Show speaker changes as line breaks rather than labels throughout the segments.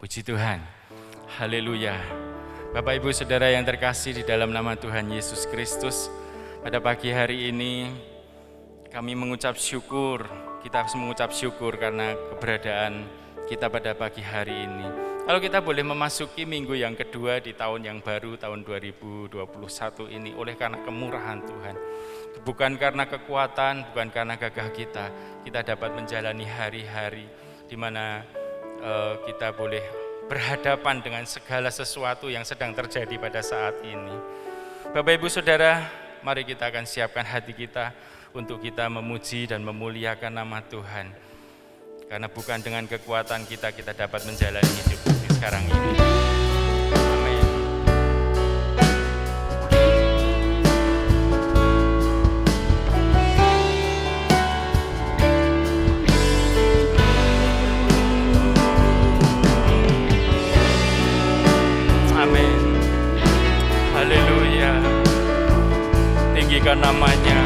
Puji Tuhan. Haleluya. Bapak Ibu Saudara yang terkasih di dalam nama Tuhan Yesus Kristus, pada pagi hari ini kami mengucap syukur, kita harus mengucap syukur karena keberadaan kita pada pagi hari ini. Kalau kita boleh memasuki minggu yang kedua di tahun yang baru, tahun 2021 ini, oleh karena kemurahan Tuhan. Bukan karena kekuatan, bukan karena gagah kita dapat menjalani hari-hari di mana kita boleh berhadapan dengan segala sesuatu yang sedang terjadi pada saat ini. Bapak Ibu Saudara, mari kita akan siapkan hati kita untuk kita memuji dan memuliakan nama Tuhan. Karena bukan dengan kekuatan kita dapat menjalani hidup di sekarang ini. Amin. Amin. Haleluya. Tinggikan namanya.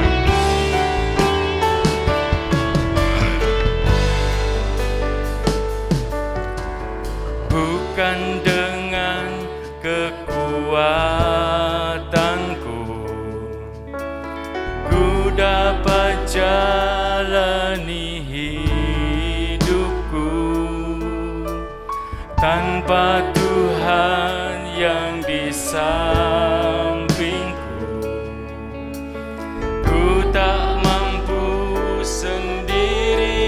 Bukan dengan kekuatanku ku dapat jalani hidupku, tanpa Tuhan yang di sampingku ku tak mampu sendiri.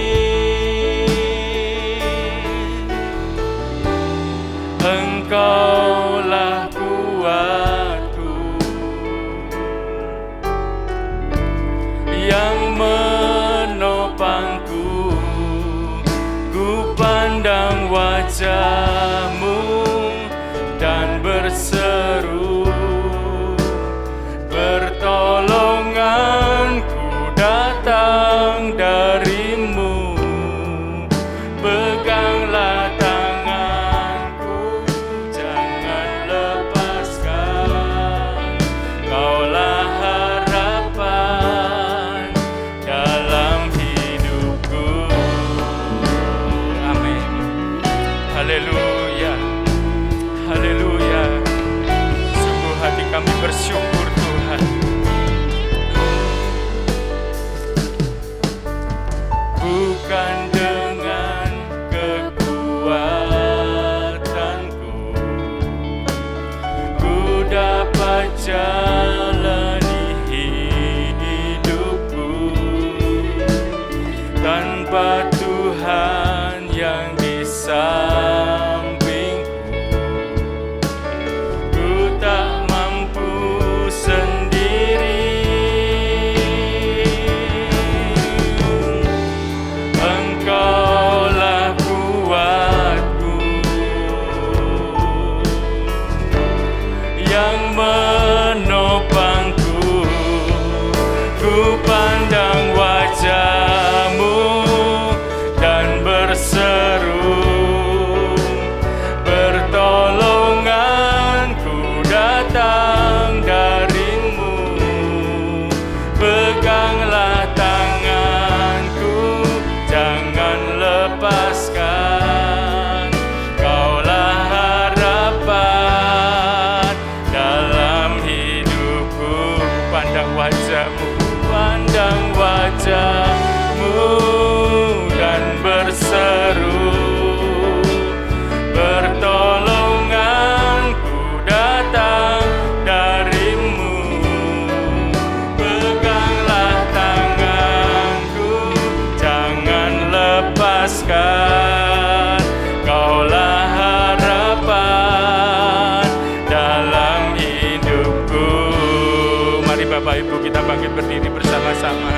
Engkaulah kuatku yang menopangku, ku pandang wajah-Mu dan berseru, pertolonganku datang dari-Mu, peganglah kami bersyukur Tuhan. Bukan dengan kekuatanku ku dapat jalani hidupku, tanpa Tuhan yang di sampingku ku tak sendiri. Engkaulah kuatku yang menopangku, ku pandang wajah-Mu dan berseru, pertolonganku datang dari-Mu, peganglah tanganku, jangan lepaskan. Kaulah harapan dalam hidupku, pandang wajah-Mu, pandang wajah-Mu dan berseru, pertolonganku datang dari-Mu, peganglah tanganku, jangan lepaskan. Kaulah harapan dalam hidupku. Mari Bapak Ibu kita bangkit berdiri bersama-sama.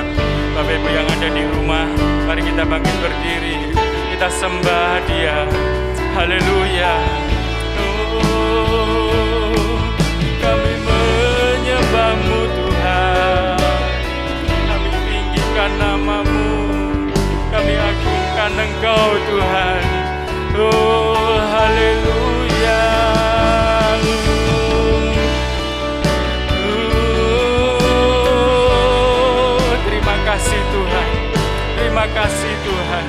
Bapak Ibu yang ada di rumah, mari kita bangkit berdiri, kita sembah Dia. Haleluya. Kami menyembah-Mu Tuhan, kami tinggikan nama-Mu, kami agungkan Engkau Tuhan. Oh haleluya. Terima kasih Tuhan, terima kasih Tuhan.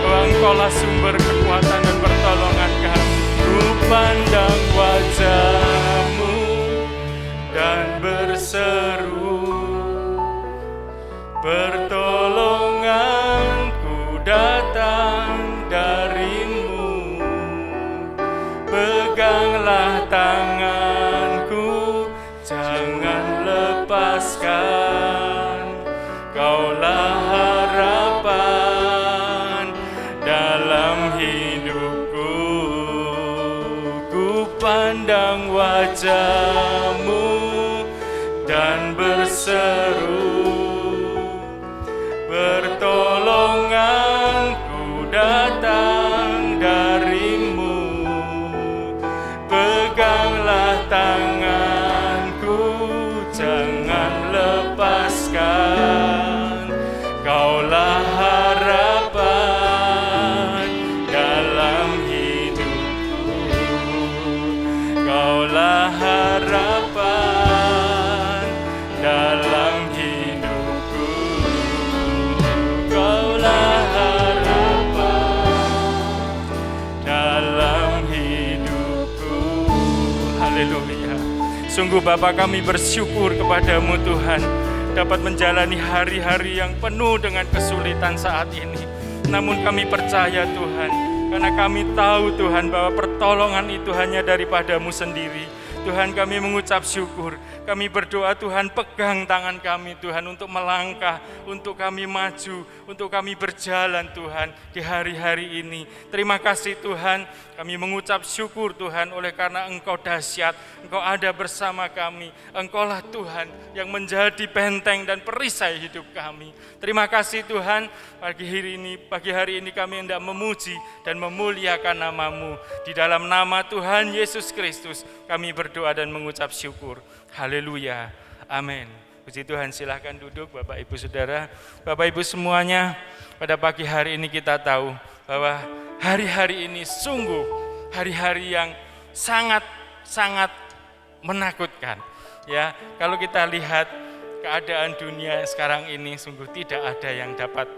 Oh, Engkaulah sumber kekuatan dan pertolongan kami. pandang wajah-Mu dan berseru, pertolonganku datang dari-Mu. Peganglah tanganku, jangan lepaskan. Kaulah harapan dalam hidupku. Ku pandang wajah-Mu dan berseru, pertolonganku datang dari-Mu. Peganglah tanganku, jangan lepaskan. Kaulah harapan dalam hidupku. Kaulah harapan dalam hidupku. Kaulah harapan dalam hidupku. Haleluya. Sungguh Bapa, kami bersyukur kepadamu Tuhan, dapat menjalani hari-hari yang penuh dengan kesulitan saat ini. Namun kami percaya Tuhan, karena kami tahu Tuhan bahwa pertolongan itu hanya daripada-Mu sendiri. Tuhan, kami mengucap syukur. Kami berdoa Tuhan, pegang tangan kami Tuhan untuk melangkah, untuk kami maju, untuk kami berjalan Tuhan di hari-hari ini. Terima kasih Tuhan, kami mengucap syukur Tuhan oleh karena Engkau dahsyat, Engkau ada bersama kami. Engkaulah Tuhan yang menjadi benteng dan perisai hidup kami. Terima kasih Tuhan, pagi hari ini kami hendak memuji dan memuliakan nama-Mu. Di dalam nama Tuhan Yesus Kristus kami berdoa dan mengucap syukur. Haleluya, amin. Puji Tuhan, silahkan duduk Bapak Ibu Saudara. Bapak Ibu semuanya, pada pagi hari ini kita tahu bahwa hari-hari ini sungguh hari-hari yang sangat menakutkan. Ya, kalau kita lihat keadaan dunia sekarang ini, sungguh tidak ada yang dapat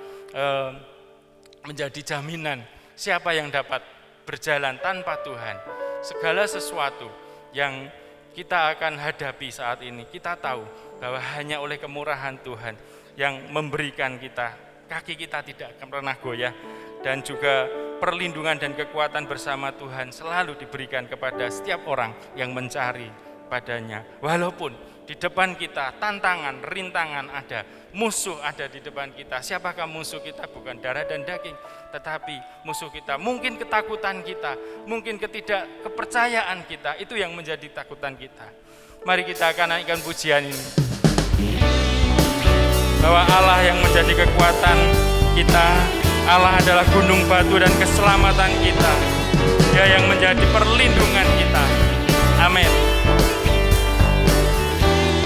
menjadi jaminan siapa yang dapat berjalan tanpa Tuhan. Segala sesuatu yang kita akan hadapi saat ini, kita tahu bahwa hanya oleh kemurahan Tuhan yang memberikan kita, kaki kita tidak akan pernah goyah, dan juga perlindungan dan kekuatan bersama Tuhan selalu diberikan kepada setiap orang yang mencari padanya. Walaupun di depan kita tantangan, rintangan ada, musuh ada di depan kita. Siapakah musuh kita? Bukan darah dan daging, tetapi musuh kita mungkin ketakutan kita, mungkin ketidakkepercayaan kita, itu yang menjadi takutan kita. Mari kita akan naikkan pujian ini, bahwa Allah yang menjadi kekuatan kita, Allah adalah gunung batu dan keselamatan kita, Dia yang menjadi perlindungan kita. Amin.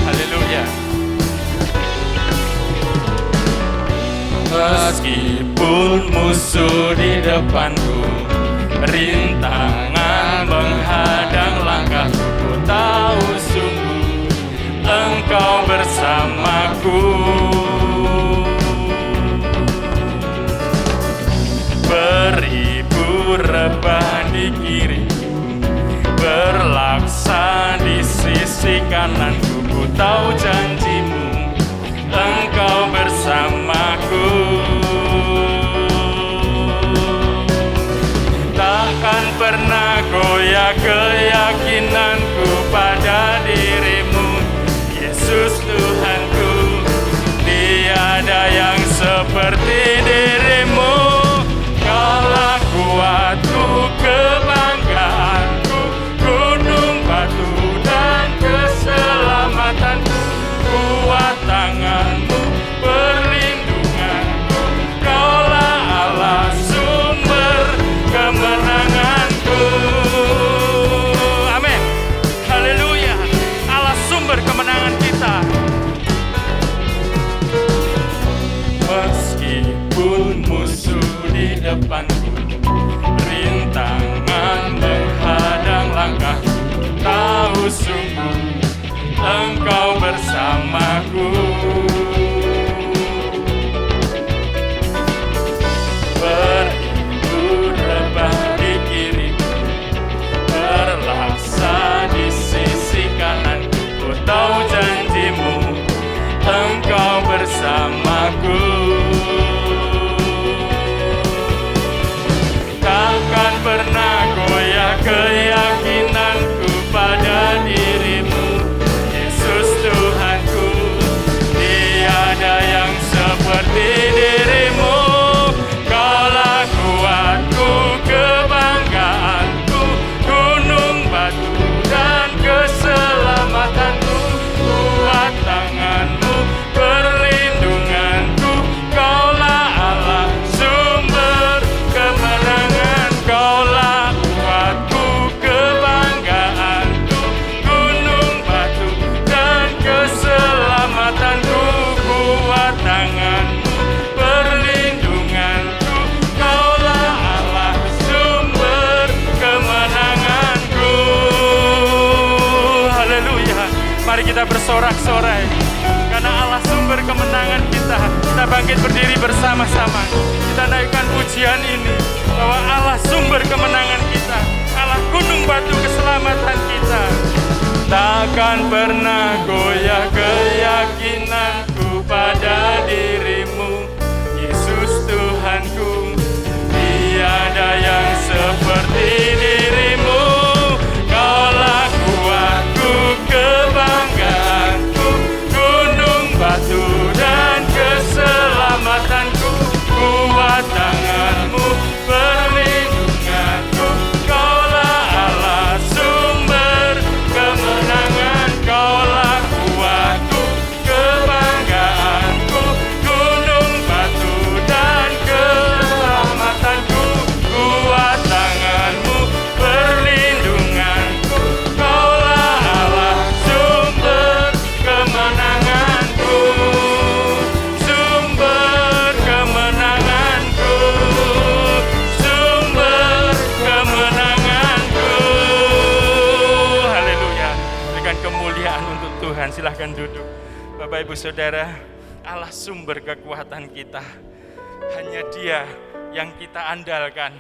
Haleluya. Meskipun musuh di depanku, rintangan menghadang langkahku, ku tahu sungguh Engkau bersamaku. Beribu rebah di kiriku, berlaksa di sisi kananku, ku tahu janji-Mu, Engkau bersamaku. Takkan pernah goyah keyakinanku pada diri-Mu, Yesus Tuhanku. Tiada yang seperti diri-Mu, Kaulah kuatku, kebanggaanku, gunung batu dan keselamatanku. Kuat tangan-Mu, perlindunganku, Kaulah Allah sumber kemenanganku. Amin. Haleluya. Allah sumber kemenangan kita. Meskipun musuh di depanku, rintangan menghadang langkahku, tahu sungguh Engkau bersamaku. Beribu rebah di kiriku, kita bersorak-sorai. Karena Allah sumber kemenangan kita. Kita bangkit berdiri bersama-sama. Kita naikkan pujian ini bahwa Allah sumber kemenangan kita. Allah gunung batu keselamatan kita. Takkan pernah goyah keyakinanku pada dirimu, Yesus Tuhanku. Tiada yang seperti dirimu. Kaulah kuatku, kebanggaanku, gunung batu dan keselamatanku. Kuat tanganmu, perlindunganku. Kaulah Allah sumber kemenangan. Kaulah kuatku, kebanggaanku, gunung batu dan keselamatanku. Kuat tanganmu, perlindunganku. Kaulah Allah sumber kemenanganku. Sumber kemenanganku. Sumber kemenanganku. Haleluya. Berikan kemuliaan untuk Tuhan. Silahkan duduk. Bapak Ibu Saudara, Allah sumber kekuatan kita. Hanya Dia yang kita andalkan.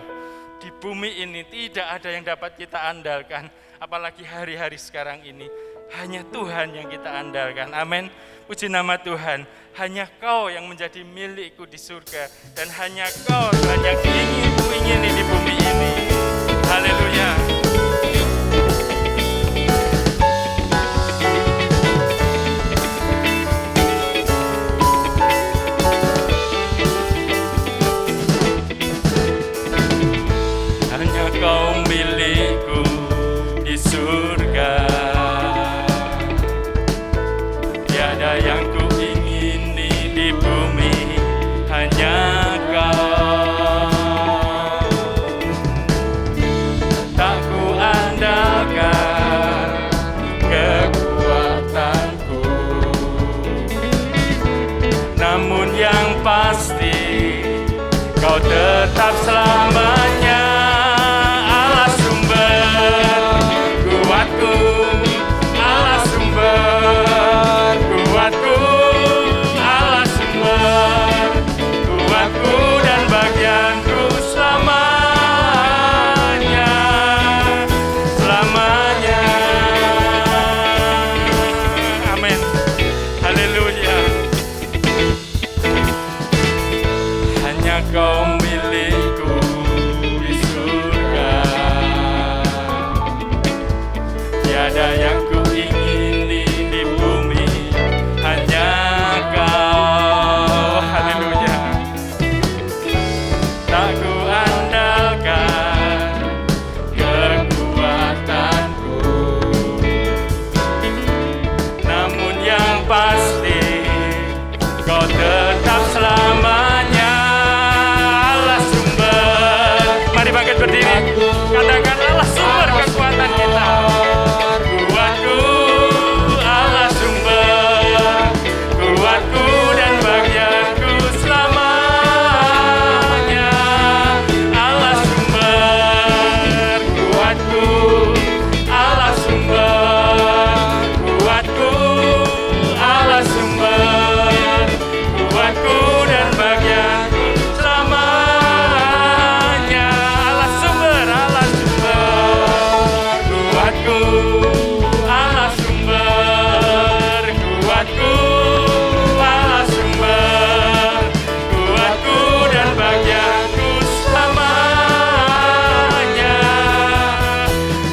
Di bumi ini tidak ada yang dapat kita andalkan. Apalagi hari-hari sekarang ini. Hanya Tuhan yang kita andalkan. Amin. Puji nama Tuhan. Hanya Kau yang menjadi milikku di surga. Dan hanya Kau Tuhan yang ingin ku ingini di bumi ini. Haleluya. Hanya Kau milikku di surga. Tiada yang ku ingini di bumi, hanya Kau. Tak ku andalkan kekuatanku, namun yang pasti Kau tetap selamanya. Allah sumber kuatku, Allah sumber kuatku, Allah sumber kuatku dan bagianku selamanya, selamanya. Amin. Haleluya. Hanya Kau milikku di surga. Tiada yang ku ingini di bumi, hanya Kau. Haleluya. Tak ku andalkan kekuatanku, namun yang pasti Kau tetap selamanya. Allah sumber. Mari bangkit berdiri. Katakan Allah sumber kekuatan kita. Kuatku, Allah sumber kuatku dan bagianku selamanya. Allah sumber kuatku, Allah sumber kuatku, Allah sumber kuatku dan bagianku selamanya. Allah sumber kuatku, Allah sumber kuatku, Allah sumber kuatku dan bagianku selamanya,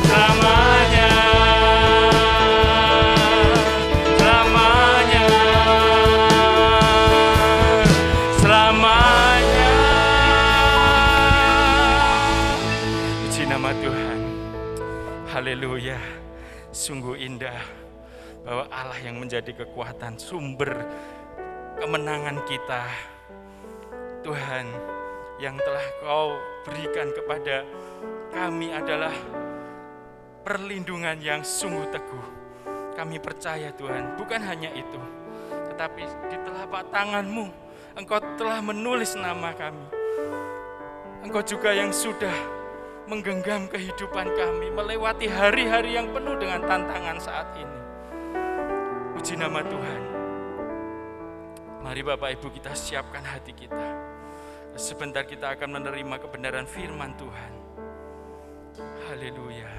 selamanya, selamanya, selamanya. Puji nama Tuhan. Haleluya. Sungguh indah bahwa Allah yang menjadi kekuatan, sumber kemenangan kita. Tuhan yang telah Kau berikan kepada kami adalah perlindungan yang sungguh teguh. Kami percaya Tuhan, bukan hanya itu, tetapi di telapak tangan-Mu Engkau telah menulis nama kami. Engkau juga yang sudah menggenggam kehidupan kami melewati hari-hari yang penuh dengan tantangan saat ini. Puji nama Tuhan. Mari Bapak Ibu kita siapkan hati kita. Sebentar kita akan menerima kebenaran firman Tuhan. Haleluya.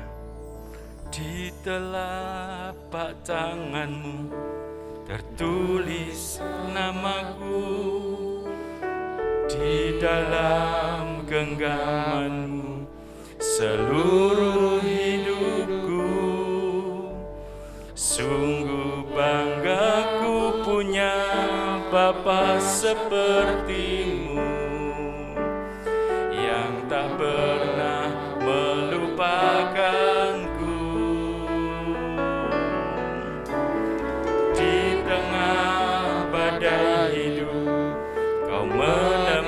Di telapak tanganmu tertulis namaku, di dalam genggamanmu seluruh hidupku. Sungguh bangga ku punya Bapa sepertimu, yang tak pernah melupakanku. Di tengah badai hidup Kau menemaniku,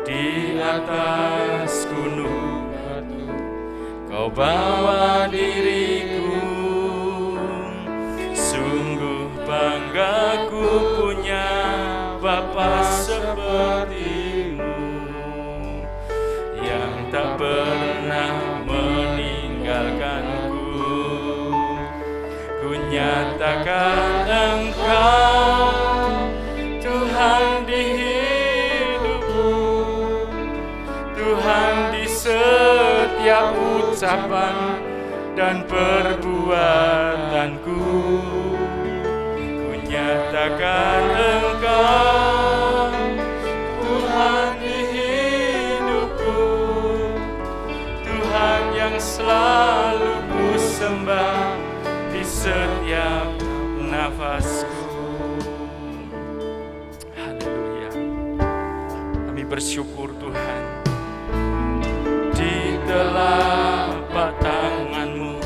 di atas gunung batu Kau bawa diriku. Sungguh bangga ku punya Bapa sepertimu, yang tak pernah meninggalkanku. Ku nyatakan Engkau Tuhan di hidupku, Tuhan di setiap ucapan dan perbuatanku. Ku nyatakan Engkau Tuhan di hidupku, Tuhan yang selalu ku sembah di setiap nafasku. Haleluya. Kami bersyukur Tuhan. Di telapak tanganmu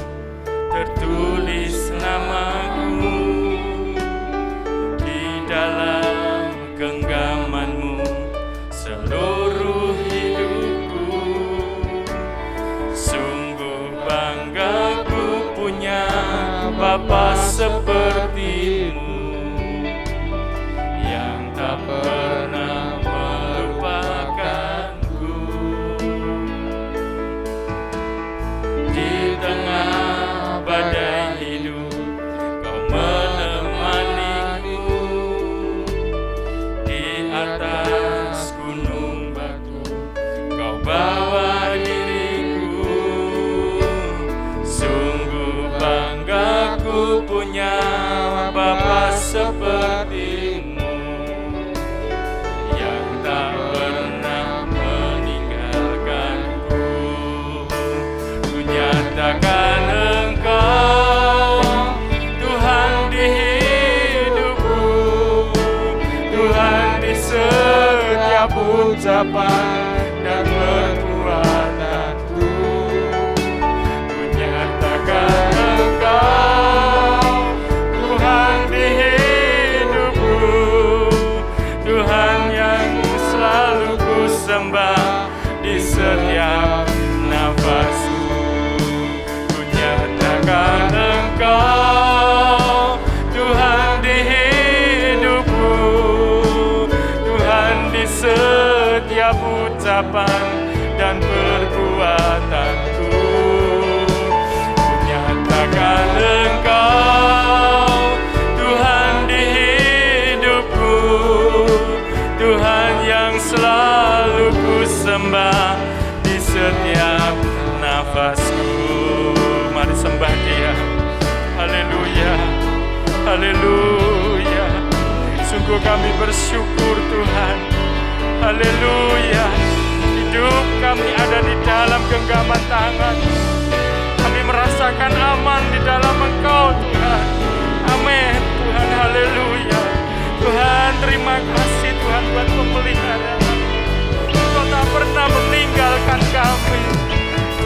tertulis namaku, di dalam genggamanmu seluruh hidupku. Sungguh bangga ku punya Bapa sepertimu, yang tak pernah melupakanku. Di tengah badai hidup Kau menemaniku, di atas gunung batu Kau bawa diriku. Sungguh bangga ku punya Bapa sepertimu, yang tak pernah meninggalkanku. Ku nyatakan Engkau Tuhan di hidupku, Tuhan di setiap ucapan dan perbuatanku. Ku nyatakan Engkau Tuhan di hidupku, Tuhan yang selalu ku sembah di setiap nafasku. Ku nyatakan Engkau Tuhan di hidupku, Tuhan di setiap ucapan dan perbuatanku. Ku nyatakan Engkau Tuhan di hidupku, Tuhan yang selalu ku sembah di setiap nafasku. Mari sembah Dia. Haleluya, haleluya. Sungguh kami bersyukur Tuhan. Haleluya. Hidup kami ada di dalam genggaman tangan. Kami merasakan aman di dalam Engkau Tuhan. Amin Tuhan, haleluya. Tuhan terima kasih Tuhan buat pemeliharaan. Engkau tak pernah meninggalkan kami.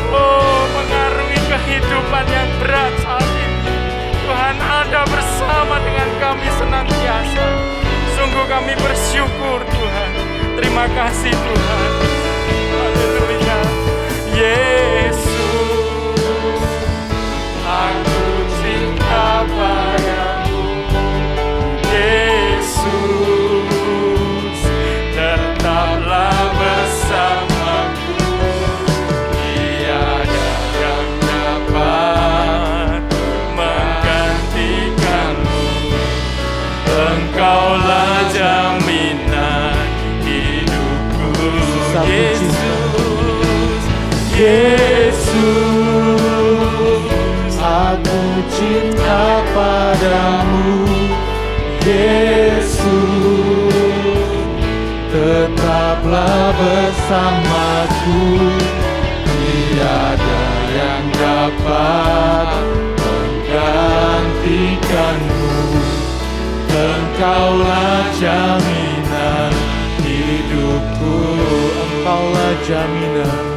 Oh, mengarungi kehidupan yang berat saat ini, Tuhan ada bersama dengan kami senantiasa. Sungguh kami bersyukur Tuhan. Terima kasih Tuhan. Haleluya. Yesus, aku cinta padamu. Yesus, tetaplah bersamaku. Tiada yang dapat
aku cinta.
Yesus, aku cinta padamu. Yesus, tetaplah bersamaku. Tiada yang dapat menggantikanmu. Engkaulah jaminan hidupku. Engkaulah jaminan.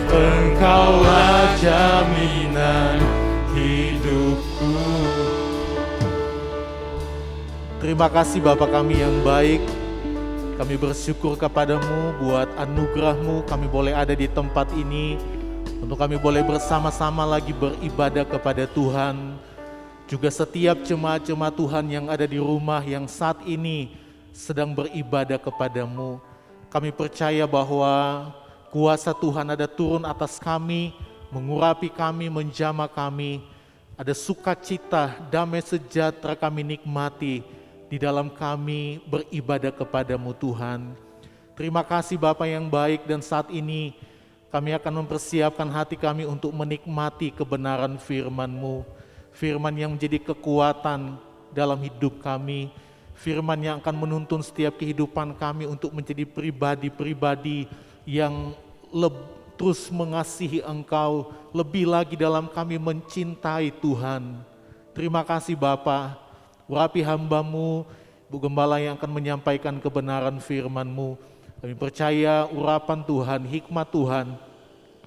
Engkaulah jaminan hidupku.
Terima kasih Bapa kami yang baik. Kami bersyukur kepadamu buat anugerah-Mu kami boleh ada di tempat ini. Untuk kami boleh bersama-sama lagi beribadah kepada Tuhan. Juga setiap jemaat-jemaat Tuhan yang ada di rumah yang saat ini sedang beribadah kepadamu. Kami percaya bahwa kuasa Tuhan ada turun atas kami, mengurapi kami, menjamah kami. Ada sukacita, damai sejahtera kami nikmati di dalam kami beribadah kepadamu Tuhan. Terima kasih Bapa yang baik, dan saat ini kami akan mempersiapkan hati kami untuk menikmati kebenaran firman-Mu. Firman yang menjadi kekuatan dalam hidup kami. Firman yang akan menuntun setiap kehidupan kami untuk menjadi pribadi-pribadi yang terus mengasihi Engkau. Lebih lagi dalam kami mencintai Tuhan. Terima kasih Bapa. Urapi hamba-Mu, Bu Gembala yang akan menyampaikan kebenaran firman-Mu. Kami percaya urapan Tuhan, hikmat Tuhan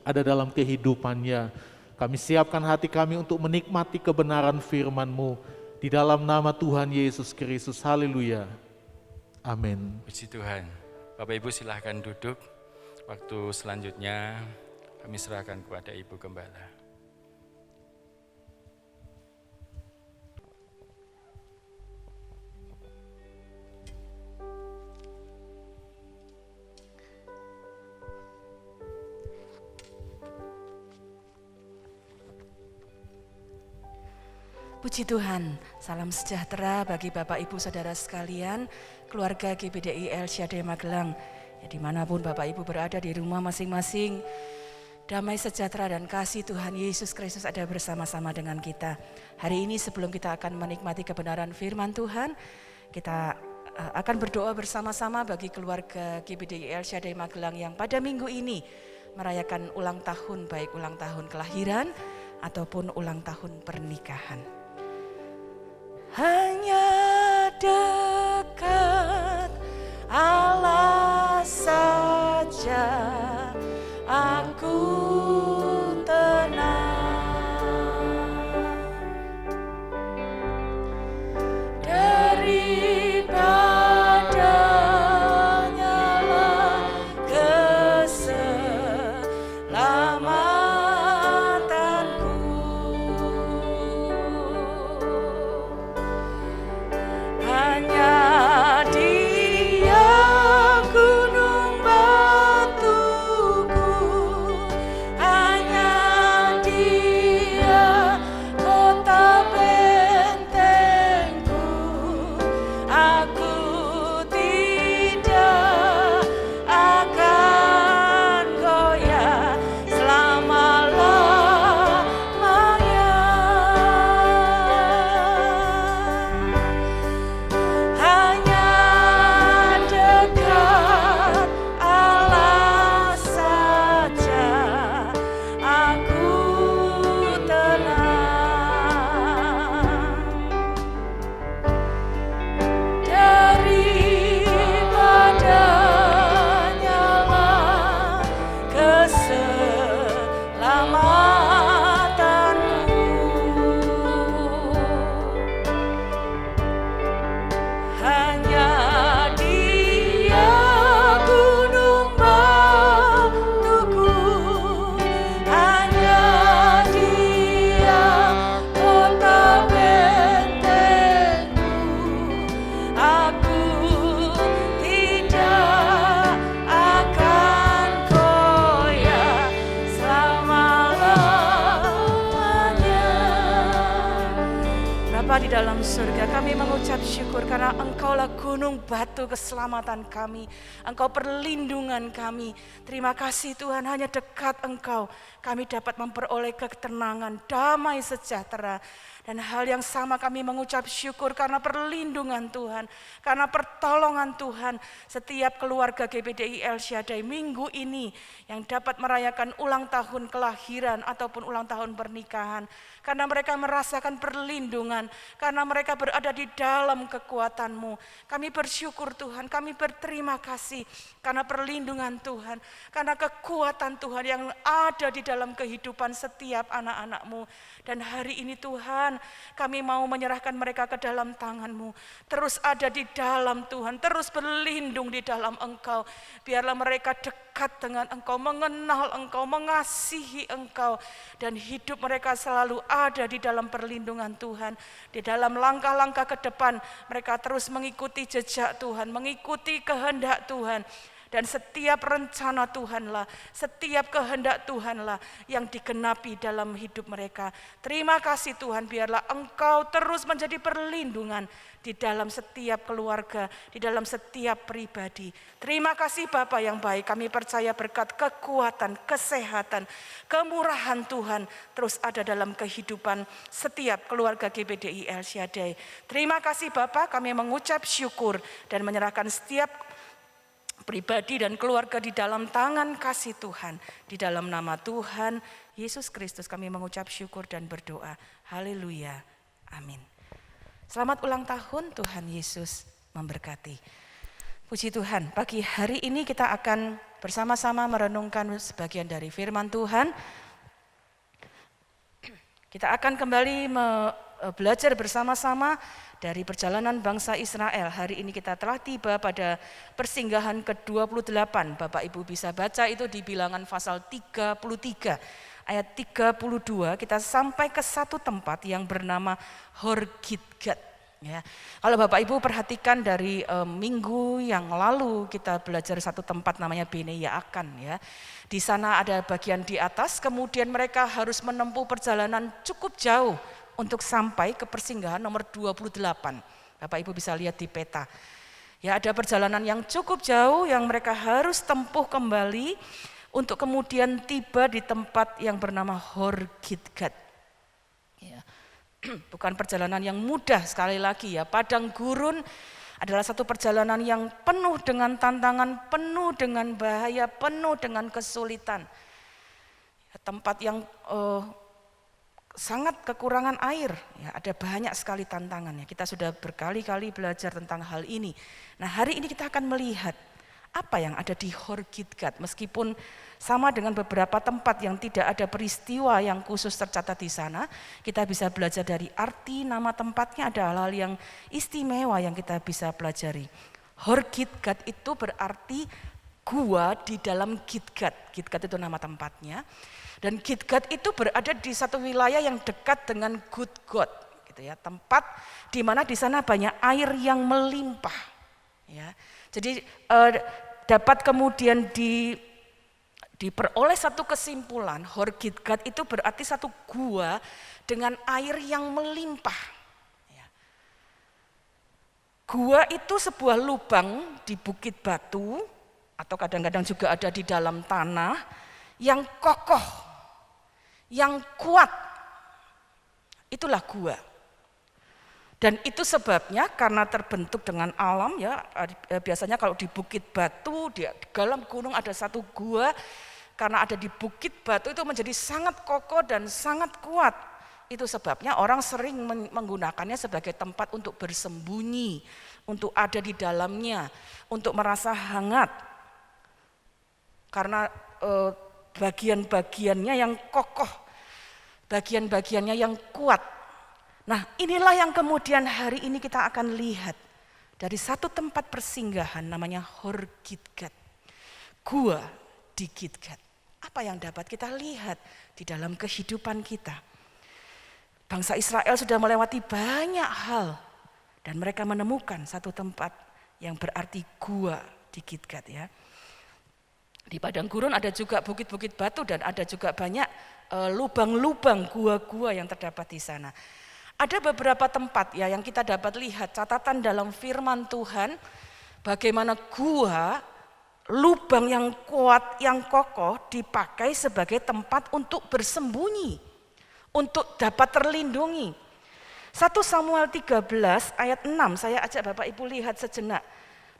ada dalam kehidupannya. Kami siapkan hati kami untuk menikmati kebenaran firman-Mu. Di dalam nama Tuhan Yesus Kristus. Haleluya. Amin.
Puji Tuhan. Bapak Ibu silahkan duduk. Waktu selanjutnya kami serahkan kepada Ibu Gembala.
Puji Tuhan, salam sejahtera bagi Bapak Ibu Saudara sekalian, keluarga GBDI El Shaddai Magelang. Ya, dimanapun Bapak Ibu berada di rumah masing-masing, damai sejahtera dan kasih Tuhan Yesus Kristus ada bersama-sama dengan kita. Hari ini sebelum kita akan menikmati kebenaran firman Tuhan, kita akan berdoa bersama-sama bagi keluarga GBDI El Shaddai Magelang yang pada minggu ini merayakan ulang tahun, baik ulang tahun kelahiran ataupun ulang tahun pernikahan. Hanya dekat Allah saja aku tenang. Daripadanya lah keselamatanku. Hanya Dia gunung batuku, hanya Dia kota bentengku. Aku tidak akan goyah selama-lamanya. Hanya dekat Allah saja aku tenang. Daripadanya lah keselamatanku. Hanya Dia gunung batuku, hanya Dia kota bentengku. Aku tidak akan goyah selama-lamanya. Bapa di dalam surga, kami mengucap mengucap syukur karena Engkaulah gunung batu keselamatan kami. Engkau perlindungan kami. Terima kasih Tuhan, hanya dekat Engkau kami dapat memperoleh ketenangan, damai sejahtera. Dan hal yang sama kami mengucap syukur karena perlindungan Tuhan, karena pertolongan Tuhan. Setiap keluarga GBDI El Shaddai minggu ini yang dapat merayakan ulang tahun kelahiran ataupun ulang tahun pernikahan. Karena mereka merasakan perlindungan, karena mereka berada di dalam kekuatan-Mu. Kami bersyukur Tuhan, kami berterima kasih karena perlindungan Tuhan, karena kekuatan Tuhan yang ada di dalam kehidupan setiap anak-anak-Mu. Dan hari ini Tuhan, kami mau menyerahkan mereka ke dalam tangan-Mu. Terus ada di dalam Tuhan, terus berlindung di dalam Engkau. Biarlah mereka dekat dengan Engkau, mengenal Engkau, mengasihi Engkau. Dan hidup mereka selalu ada di dalam perlindungan Tuhan. Di dalam langkah-langkah ke depan, mereka terus mengikuti jejak Tuhan, mengikuti kehendak Tuhan. Dan setiap rencana Tuhanlah, setiap kehendak Tuhanlah yang digenapi dalam hidup mereka. Terima kasih Tuhan, biarlah Engkau terus menjadi perlindungan di dalam setiap keluarga, di dalam setiap pribadi. Terima kasih Bapa yang baik, kami percaya berkat kekuatan, kesehatan, kemurahan Tuhan terus ada dalam kehidupan setiap keluarga GBDI El Shaddai. Terima kasih Bapa, kami mengucap syukur dan menyerahkan setiap pribadi dan keluarga di dalam tangan kasih Tuhan. Di dalam nama Tuhan Yesus Kristus kami mengucap syukur dan berdoa. Haleluya. Amin. Selamat ulang tahun, Tuhan Yesus memberkati. Puji Tuhan, pagi hari ini kita akan bersama-sama merenungkan sebagian dari firman Tuhan. Kita akan kembali belajar bersama-sama dari perjalanan bangsa Israel. Hari ini kita telah tiba pada persinggahan ke-28. Bapak Ibu bisa baca itu di Bilangan pasal 33 ayat 32. Kita sampai ke satu tempat yang bernama Hor-Gidgad. Ya. Kalau Bapak Ibu perhatikan dari minggu yang lalu kita belajar satu tempat namanya Bene Yaakan. Ya. Di sana ada bagian di atas, kemudian mereka harus menempuh perjalanan cukup jauh untuk sampai ke persinggahan nomor 28. Bapak Ibu bisa lihat di peta. Ya, ada perjalanan yang cukup jauh yang mereka harus tempuh kembali untuk kemudian tiba di tempat yang bernama Hor-Gidgad. Ya. Bukan perjalanan yang mudah sekali lagi ya. Padang gurun adalah satu perjalanan yang penuh dengan tantangan, penuh dengan bahaya, penuh dengan kesulitan. Tempat yang sangat kekurangan air, ya, ada banyak sekali tantangannya. Kita sudah berkali-kali belajar tentang hal ini. Nah, hari ini kita akan melihat apa yang ada di Hor-Gidgad, meskipun sama dengan beberapa tempat yang tidak ada peristiwa yang khusus tercatat di sana. Kita bisa belajar dari arti nama tempatnya, ada hal-hal yang istimewa yang kita bisa pelajari. Hor-Gidgad itu berarti gua di dalam Gidgad. Gidgad itu nama tempatnya. Dan Gidgad itu berada di satu wilayah yang dekat dengan Gudgod, gitu ya, tempat di mana di sana banyak air yang melimpah. Ya. Jadi dapat kemudian diperoleh satu kesimpulan, Hor-Gidgad itu berarti satu gua dengan air yang melimpah. Ya. Gua itu sebuah lubang di bukit batu atau kadang-kadang juga ada di dalam tanah yang kokoh, yang kuat. Itulah gua. Dan itu sebabnya karena terbentuk dengan alam ya, biasanya kalau di bukit batu, di dalam gunung ada satu gua, karena ada di bukit batu itu menjadi sangat kokoh dan sangat kuat. Itu sebabnya orang sering menggunakannya sebagai tempat untuk bersembunyi, untuk ada di dalamnya, untuk merasa hangat. Karena bagian-bagiannya yang kokoh, bagian-bagiannya yang kuat. Nah, inilah yang kemudian hari ini kita akan lihat dari satu tempat persinggahan namanya Hor-Gidgad. Gua di Gidgad. Apa yang dapat kita lihat di dalam kehidupan kita? Bangsa Israel sudah melewati banyak hal dan mereka menemukan satu tempat yang berarti gua di Gidgad ya. Di padang gurun ada juga bukit-bukit batu dan ada juga banyak lubang-lubang gua-gua yang terdapat di sana. Ada beberapa tempat ya yang kita dapat lihat catatan dalam firman Tuhan bagaimana gua, lubang yang kuat, yang kokoh dipakai sebagai tempat untuk bersembunyi, untuk dapat terlindungi. 1 Samuel 13 ayat 6, saya ajak Bapak Ibu lihat sejenak.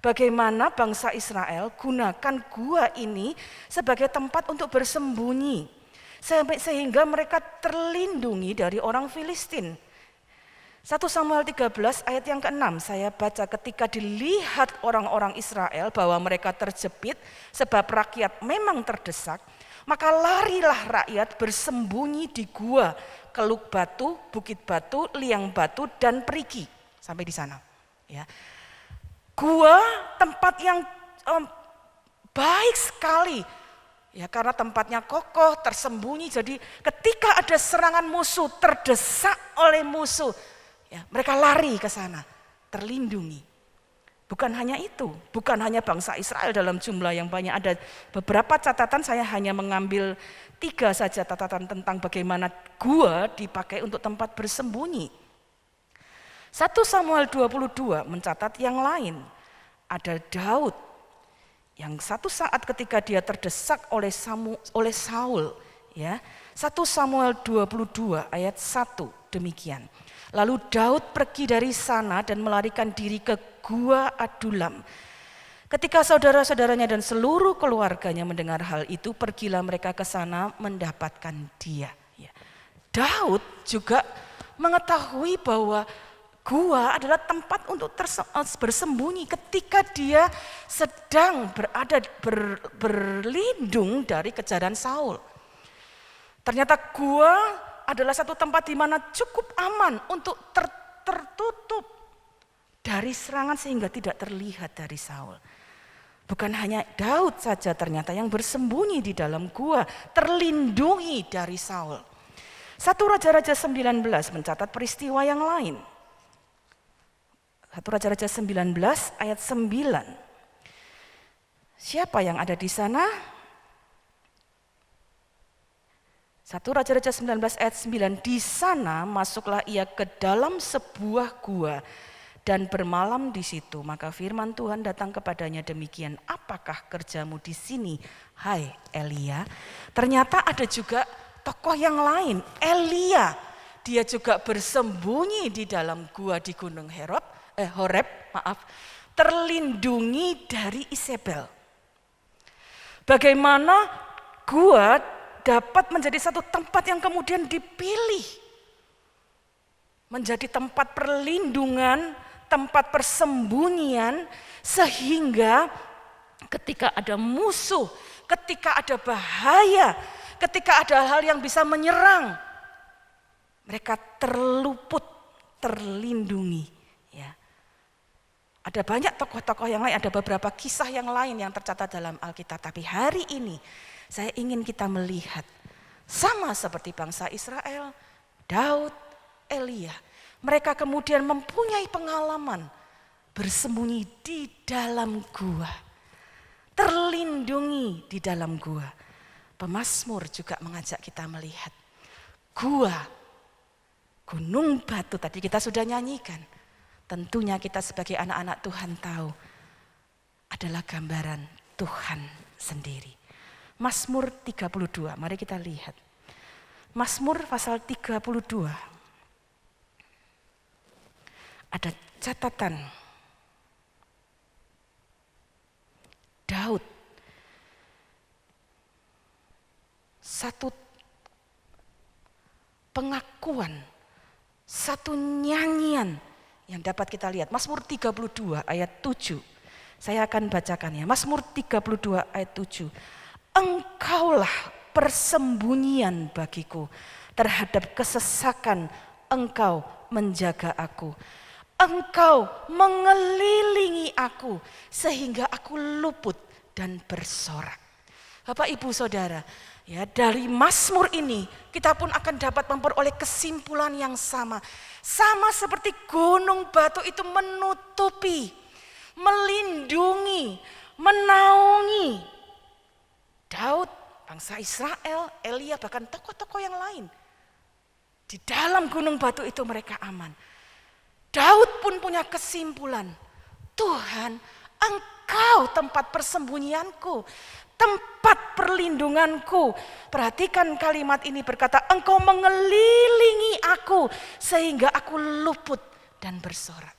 Bagaimana bangsa Israel gunakan gua ini sebagai tempat untuk bersembunyi. Sehingga mereka terlindungi dari orang Filistin. 1 Samuel 13 ayat yang ke-6 saya baca, ketika dilihat orang-orang Israel bahwa mereka terjepit sebab rakyat memang terdesak, maka larilah rakyat bersembunyi di gua, Keluk Batu, Bukit Batu, Liang Batu, dan Perigi. Sampai di sana. Ya. Gua tempat yang baik sekali. Ya, karena tempatnya kokoh, tersembunyi. Jadi ketika ada serangan musuh, terdesak oleh musuh, ya, mereka lari ke sana, terlindungi. Bukan hanya itu, bukan hanya bangsa Israel dalam jumlah yang banyak. Ada beberapa catatan, saya hanya mengambil 3 saja catatan tentang bagaimana gua dipakai untuk tempat bersembunyi. 1 Samuel 22 mencatat yang lain. Ada Daud yang satu saat ketika dia terdesak oleh Saul, ya. 1 Samuel 22 ayat 1 demikian. Lalu Daud pergi dari sana dan melarikan diri ke gua Adulam. Ketika saudara-saudaranya dan seluruh keluarganya mendengar hal itu, pergilah mereka ke sana mendapatkan dia. Ya. Daud juga mengetahui bahwa gua adalah tempat untuk bersembunyi ketika dia sedang berlindung dari kejaran Saul. Ternyata gua adalah satu tempat di mana cukup aman untuk tertutup dari serangan sehingga tidak terlihat dari Saul. Bukan hanya Daud saja ternyata yang bersembunyi di dalam gua, terlindungi dari Saul. 1 Raja-Raja 19 mencatat peristiwa yang lain. 1 Raja-Raja 19 ayat 9. Siapa yang ada di sana? 1 Raja-Raja 19 ayat 9, di sana masuklah ia ke dalam sebuah gua dan bermalam di situ. Maka firman Tuhan datang kepadanya demikian, apakah kerjamu di sini, hai Elia? Ternyata ada juga tokoh yang lain, Elia. Dia juga bersembunyi di dalam gua di Gunung Horeb, terlindungi dari Isabel. Bagaimana gua dapat menjadi satu tempat yang kemudian dipilih menjadi tempat perlindungan, tempat persembunyian, sehingga ketika ada musuh, ketika ada bahaya, ketika ada hal yang bisa menyerang, mereka terluput, terlindungi. Ya. Ada banyak tokoh-tokoh yang lain, ada beberapa kisah yang lain yang tercatat dalam Alkitab, tapi hari ini saya ingin kita melihat sama seperti bangsa Israel, Daud, Elia. Mereka kemudian mempunyai pengalaman bersembunyi di dalam gua, terlindungi di dalam gua. Pemazmur juga mengajak kita melihat gua, gunung batu, tadi kita sudah nyanyikan. Tentunya kita sebagai anak-anak Tuhan tahu adalah gambaran Tuhan sendiri. Mazmur 32, mari kita lihat. Mazmur pasal 32. Ada catatan Daud. Satu pengakuan, satu nyanyian yang dapat kita lihat. Mazmur 32 ayat 7. Saya akan bacakan ya. Mazmur 32 ayat 7. Engkaulah persembunyian bagiku, terhadap kesesakan Engkau menjaga aku. Engkau mengelilingi aku sehingga aku luput dan bersorak. Bapak Ibu Saudara, ya, dari Mazmur ini kita pun akan dapat memperoleh kesimpulan yang sama. Sama seperti gunung batu itu menutupi, melindungi, menaungi Daud, bangsa Israel, Elia, bahkan tokoh-tokoh yang lain. Di dalam gunung batu itu mereka aman. Daud pun punya kesimpulan, Tuhan, Engkau tempat persembunyianku, tempat perlindunganku. Perhatikan kalimat ini berkata, Engkau mengelilingi aku sehingga aku luput dan bersorak.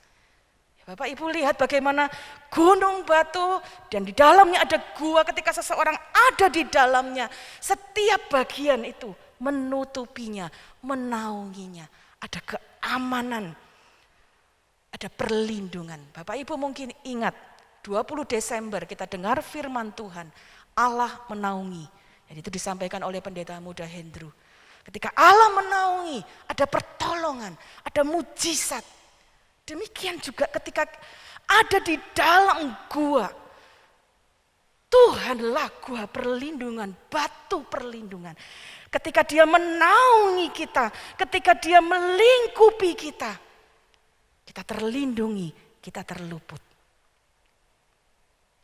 Bapak Ibu lihat bagaimana gunung batu dan di dalamnya ada gua, ketika seseorang ada di dalamnya, setiap bagian itu menutupinya, menaunginya, ada keamanan, ada perlindungan. Bapak Ibu mungkin ingat 20 Desember kita dengar firman Tuhan, Allah menaungi. Dan itu disampaikan oleh pendeta muda Hendro. Ketika Allah menaungi, ada pertolongan, ada mujizat. Demikian juga ketika ada di dalam gua, Tuhanlah gua perlindungan, batu perlindungan. Ketika Dia menaungi kita, ketika Dia melingkupi kita, kita terlindungi, kita terluput.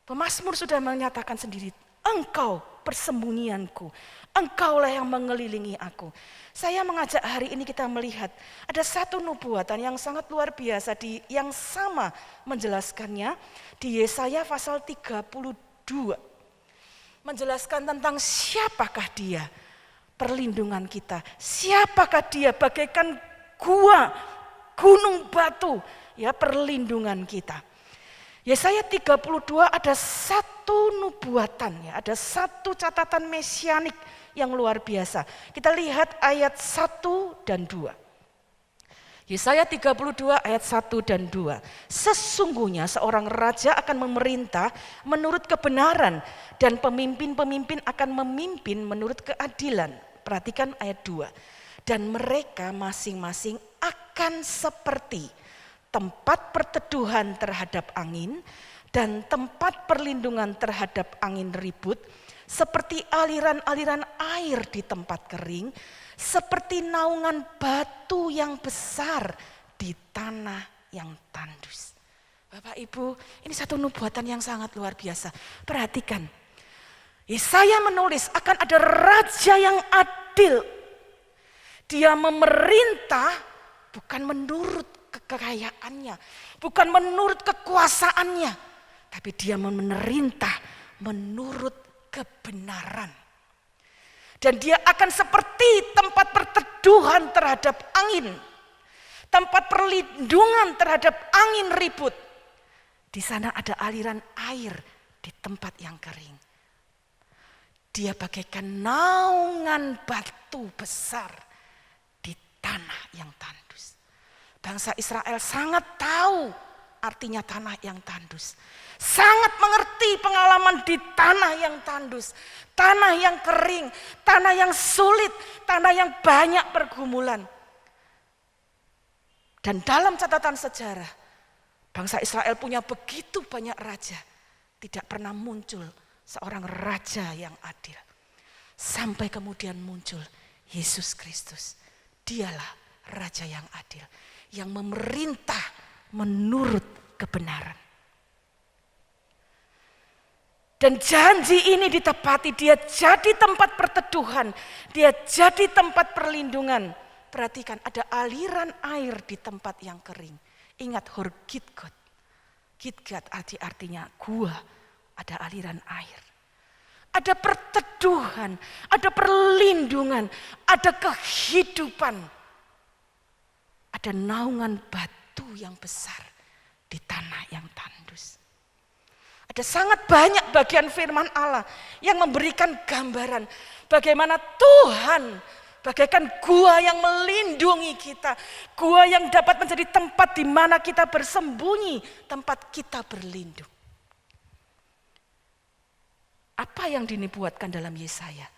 Pemazmur sudah menyatakan sendiri, Engkau persembunyianku, Engkaulah yang mengelilingi aku. Saya mengajak hari ini kita melihat ada satu nubuatan yang sangat luar biasa yang sama menjelaskannya di Yesaya pasal 32. Menjelaskan tentang siapakah Dia, perlindungan kita. Siapakah Dia bagaikan gua, gunung batu, ya perlindungan kita. Yesaya 32 ada satu nubuatan, ya, ada satu catatan mesianik yang luar biasa. Kita lihat ayat 1 dan 2. Yesaya 32 ayat 1 dan 2. Sesungguhnya seorang raja akan memerintah menurut kebenaran dan pemimpin-pemimpin akan memimpin menurut keadilan. Perhatikan ayat 2. Dan mereka masing-masing akan seperti tempat perteduhan terhadap angin dan tempat perlindungan terhadap angin ribut, seperti aliran-aliran air di tempat kering, seperti naungan batu yang besar di tanah yang tandus. Bapak Ibu, ini satu nubuatan yang sangat luar biasa. Perhatikan, Yesaya menulis akan ada raja yang adil. Dia memerintah bukan menurut kekayaannya, bukan menurut kekuasaannya, tapi dia memerintah menurut kebenaran. Dan dia akan seperti tempat perteduhan terhadap angin, tempat perlindungan terhadap angin ribut. Di sana ada aliran air di tempat yang kering. Dia bagaikan naungan batu besar di tanah yang tandus. Bangsa Israel sangat tahu artinya tanah yang tandus. Sangat mengerti pengalaman di tanah yang tandus. Tanah yang kering, tanah yang sulit, tanah yang banyak pergumulan. Dan dalam catatan sejarah, bangsa Israel punya begitu banyak raja. Tidak pernah muncul seorang raja yang adil. Sampai kemudian muncul Yesus Kristus. Dialah raja yang adil, yang memerintah menurut kebenaran. Dan janji ini ditepati, dia jadi tempat perteduhan, dia jadi tempat perlindungan. Perhatikan, ada aliran air di tempat yang kering. Ingat Hor Gidgad. Gidgad artinya gua, ada aliran air. Ada perteduhan, ada perlindungan, ada kehidupan. Ada naungan batu yang besar di tanah yang tandus. Ada sangat banyak bagian firman Allah yang memberikan gambaran bagaimana Tuhan bagaikan gua yang melindungi kita. Gua yang dapat menjadi tempat di mana kita bersembunyi, tempat kita berlindung. Apa yang dinubuatkan dalam Yesaya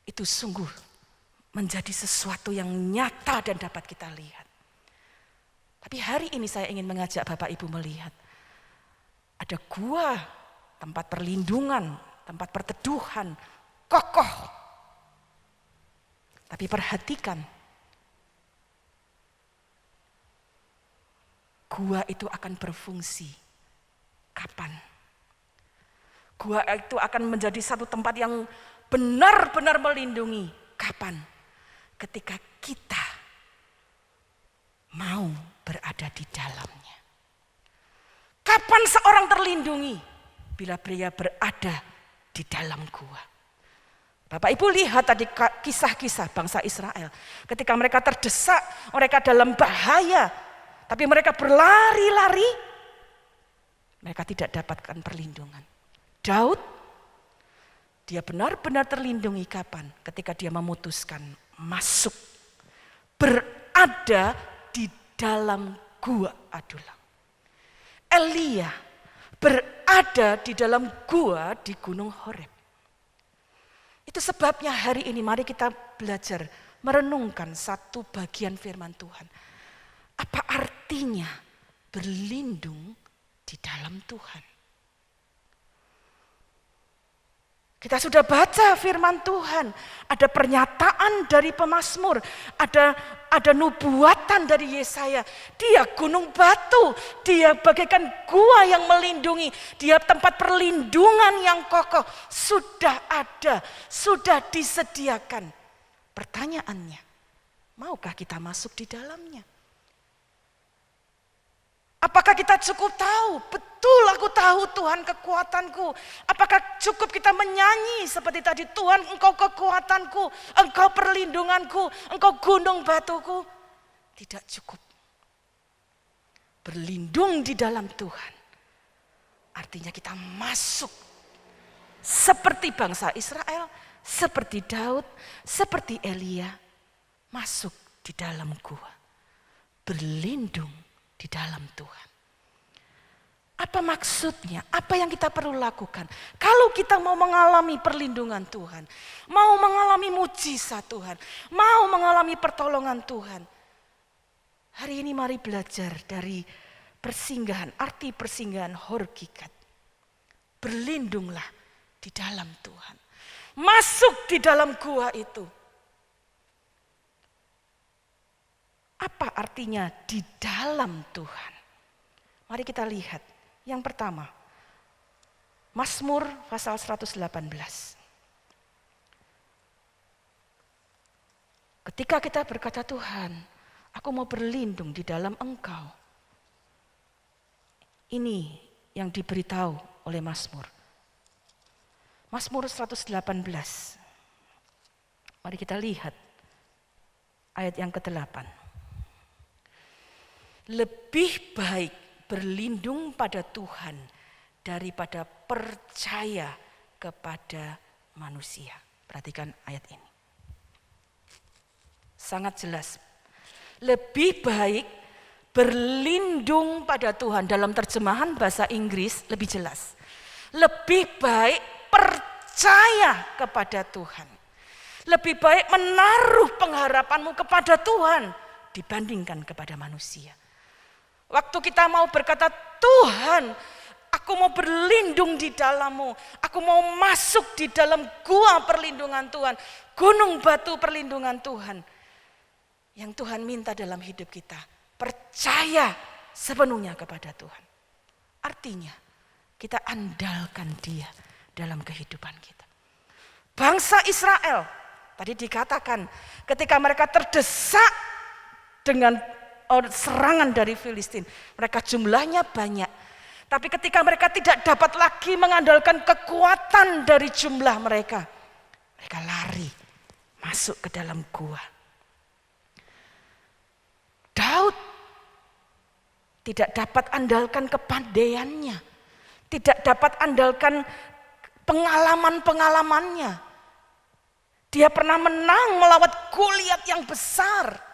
itu sungguh menjadi sesuatu yang nyata dan dapat kita lihat. Tapi hari ini saya ingin mengajak Bapak Ibu melihat ada gua, tempat perlindungan, tempat perteduhan, kokoh. Tapi perhatikan, gua itu akan berfungsi kapan? Gua itu akan menjadi satu tempat yang benar-benar melindungi kapan? ketika kita mau berada di dalamnya. Kapan seorang terlindungi? Bila pria berada di dalam gua. Bapak Ibu lihat tadi kisah-kisah bangsa Israel. Ketika mereka terdesak, mereka dalam bahaya. Tapi mereka berlari-lari, mereka tidak dapatkan perlindungan. Daud, dia benar-benar terlindungi kapan? Ketika dia memutuskan masuk, berada di dalam gua Adulam. Elia berada di dalam gua di Gunung Horeb. Itu sebabnya hari ini mari kita belajar merenungkan satu bagian firman Tuhan. Apa artinya berlindung di dalam Tuhan? Kita sudah baca firman Tuhan, ada pernyataan dari pemazmur, ada nubuatan dari Yesaya. Dia gunung batu, dia bagaikan gua yang melindungi, dia tempat perlindungan yang kokoh. Sudah ada, sudah disediakan. Pertanyaannya, maukah kita masuk di dalamnya? Apakah kita cukup tahu, betul aku tahu Tuhan kekuatanku. Apakah cukup kita menyanyi seperti tadi, Tuhan engkau kekuatanku, engkau perlindunganku, engkau gunung batuku. Tidak cukup. Berlindung di dalam Tuhan. Artinya kita masuk seperti bangsa Israel, seperti Daud, seperti Elia. Masuk di dalam gua. Berlindung di dalam Tuhan. Apa maksudnya? Apa yang kita perlu lakukan? Kalau kita mau mengalami perlindungan Tuhan, mau mengalami mujizat Tuhan, mau mengalami pertolongan Tuhan. Hari ini mari belajar dari persinggahan, arti persinggahan Horgigat. Berlindunglah di dalam Tuhan. Masuk di dalam gua itu. Apa artinya di dalam Tuhan? Mari kita lihat. Yang pertama, Mazmur pasal 118. Ketika kita berkata, Tuhan, aku mau berlindung di dalam Engkau. Ini yang diberitahu oleh Mazmur. Mazmur 118. Mari kita lihat ayat yang ke-8. Lebih baik berlindung pada Tuhan daripada percaya kepada manusia. Perhatikan ayat ini. Sangat jelas. Lebih baik berlindung pada Tuhan. Dalam terjemahan bahasa Inggris lebih jelas. Lebih baik percaya kepada Tuhan. Lebih baik menaruh pengharapanmu kepada Tuhan dibandingkan kepada manusia. Waktu kita mau berkata, Tuhan, aku mau berlindung di dalam-Mu. Aku mau masuk di dalam gua perlindungan Tuhan. Gunung batu perlindungan Tuhan. Yang Tuhan minta dalam hidup kita. Percaya sepenuhnya kepada Tuhan. Artinya, kita andalkan Dia dalam kehidupan kita. Bangsa Israel, tadi dikatakan, ketika mereka terdesak dengan serangan dari Filistin. Mereka jumlahnya banyak. Tapi ketika mereka tidak dapat lagi mengandalkan kekuatan dari jumlah mereka. Mereka lari masuk ke dalam gua. Daud tidak dapat andalkan kepandaiannya. Tidak dapat andalkan pengalaman-pengalamannya. Dia pernah menang melawan Goliat yang besar.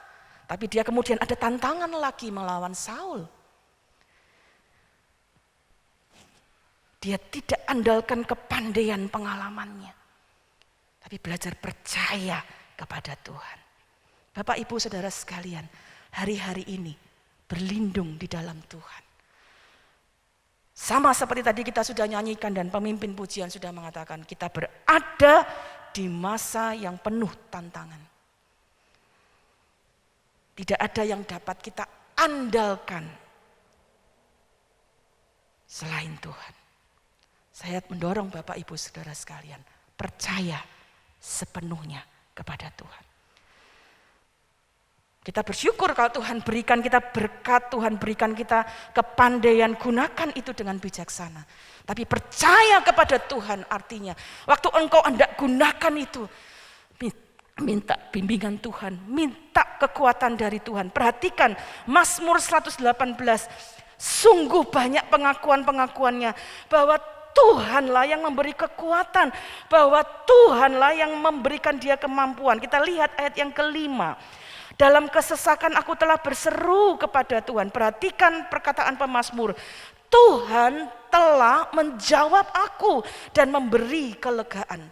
Tapi dia kemudian ada tantangan lagi melawan Saul. Dia tidak andalkan kepandaian pengalamannya. Tapi belajar percaya kepada Tuhan. Bapak Ibu Saudara sekalian, hari-hari ini berlindung di dalam Tuhan. Sama seperti tadi kita sudah nyanyikan dan pemimpin pujian sudah mengatakan, kita berada di masa yang penuh tantangan. Tidak ada yang dapat kita andalkan selain Tuhan. Saya mendorong Bapak Ibu Saudara sekalian, percaya sepenuhnya kepada Tuhan. Kita bersyukur kalau Tuhan berikan kita berkat, Tuhan berikan kita kepandaian, gunakan itu dengan bijaksana. Tapi percaya kepada Tuhan artinya, waktu engkau hendak gunakan itu, minta bimbingan Tuhan, minta kekuatan dari Tuhan. Perhatikan Mazmur 118, sungguh banyak pengakuan-pengakuannya bahwa Tuhanlah yang memberi kekuatan, bahwa Tuhanlah yang memberikan dia kemampuan. Kita lihat ayat yang kelima. Dalam kesesakan aku telah berseru kepada Tuhan. Perhatikan perkataan pemazmur. Tuhan telah menjawab aku dan memberi kelegaan.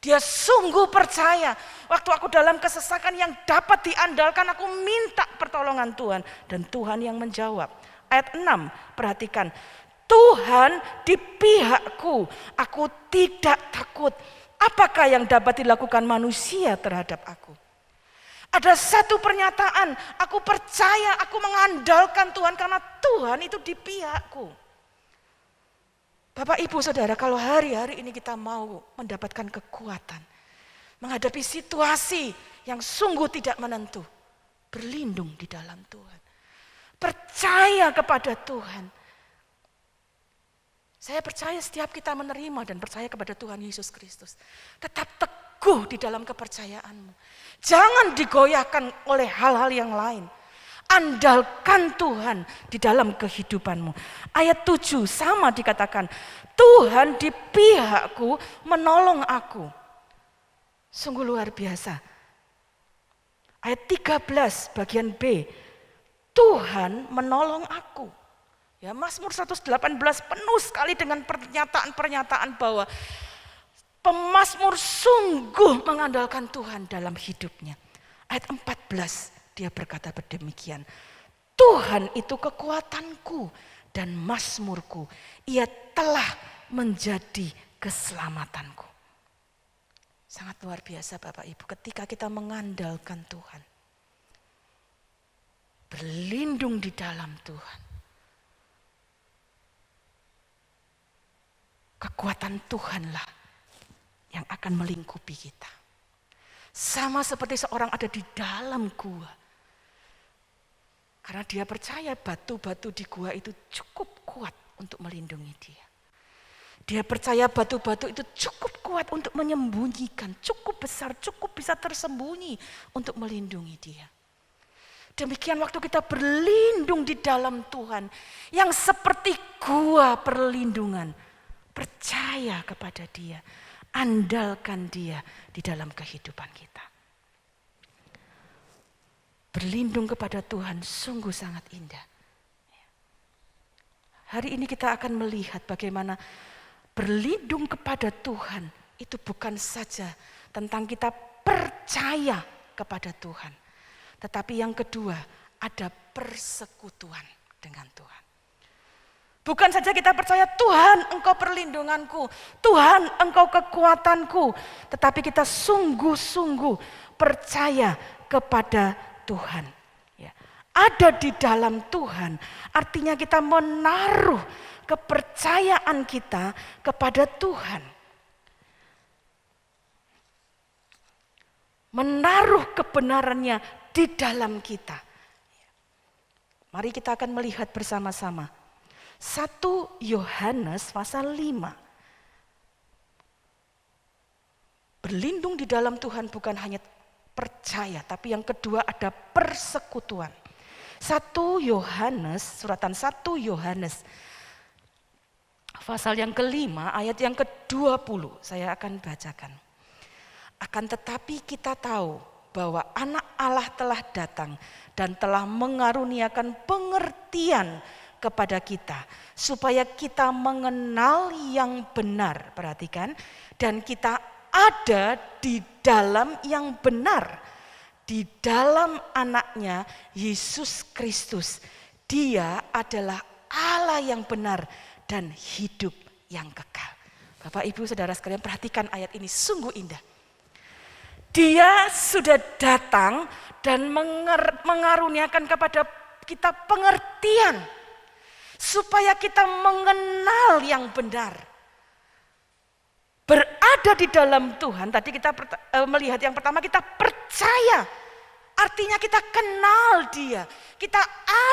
Dia sungguh percaya. Waktu aku dalam kesesakan yang dapat diandalkan, aku minta pertolongan Tuhan. Dan Tuhan yang menjawab. Ayat 6, perhatikan. Tuhan di pihakku, aku tidak takut. Apakah yang dapat dilakukan manusia terhadap aku? Ada satu pernyataan, aku percaya, aku mengandalkan Tuhan karena Tuhan itu di pihakku. Bapak, Ibu, Saudara, kalau hari-hari ini kita mau mendapatkan kekuatan, menghadapi situasi yang sungguh tidak menentu, berlindung di dalam Tuhan. Percaya kepada Tuhan. Saya percaya setiap kita menerima dan percaya kepada Tuhan Yesus Kristus. Tetap teguh di dalam kepercayaanmu. Jangan digoyahkan oleh hal-hal yang lain. Andalkan Tuhan di dalam kehidupanmu. Ayat 7 sama dikatakan, Tuhan di pihakku menolong aku. Sungguh luar biasa. Ayat 13 bagian B, Tuhan menolong aku. Ya, Mazmur 118 penuh sekali dengan pernyataan-pernyataan bahwa pemazmur sungguh mengandalkan Tuhan dalam hidupnya. Ayat 14 dia berkata demikian. Tuhan itu kekuatanku dan mazmurku. Ia telah menjadi keselamatanku. Sangat luar biasa Bapak Ibu ketika kita mengandalkan Tuhan. Berlindung di dalam Tuhan. Kekuatan Tuhanlah yang akan melingkupi kita. Sama seperti seorang ada di dalam gua. Karena dia percaya batu-batu di gua itu cukup kuat untuk melindungi dia. Dia percaya batu-batu itu cukup kuat untuk menyembunyikan, cukup besar, cukup bisa tersembunyi untuk melindungi dia. Demikian waktu kita berlindung di dalam Tuhan, yang seperti gua perlindungan, percaya kepada dia, andalkan dia di dalam kehidupan kita. Berlindung kepada Tuhan sungguh sangat indah. Hari ini kita akan melihat bagaimana berlindung kepada Tuhan itu bukan saja tentang kita percaya kepada Tuhan. Tetapi yang kedua, ada persekutuan dengan Tuhan. Bukan saja kita percaya Tuhan engkau perlindunganku, Tuhan engkau kekuatanku. Tetapi kita sungguh-sungguh percaya kepada Tuhan. Ya. Ada di dalam Tuhan, artinya kita menaruh kepercayaan kita kepada Tuhan. Menaruh kebenarannya di dalam kita. Mari kita akan melihat bersama-sama. 1 Yohanes pasal 5. Berlindung di dalam Tuhan bukan hanya percaya, tapi yang kedua ada persekutuan. 1 Yohanes, suratan 1 Yohanes pasal yang kelima ayat yang ke-20 saya akan bacakan. Akan tetapi kita tahu bahwa anak Allah telah datang dan telah mengaruniakan pengertian kepada kita, supaya kita mengenal yang benar, perhatikan, dan kita ada di dalam yang benar, di dalam anaknya Yesus Kristus. Dia adalah Allah yang benar dan hidup yang kekal. Bapak Ibu Saudara sekalian, perhatikan ayat ini sungguh indah. Dia sudah datang dan mengaruniakan kepada kita pengertian, supaya kita mengenal yang benar. Berada di dalam Tuhan, tadi kita melihat yang pertama kita percaya Artinya kita kenal Dia, kita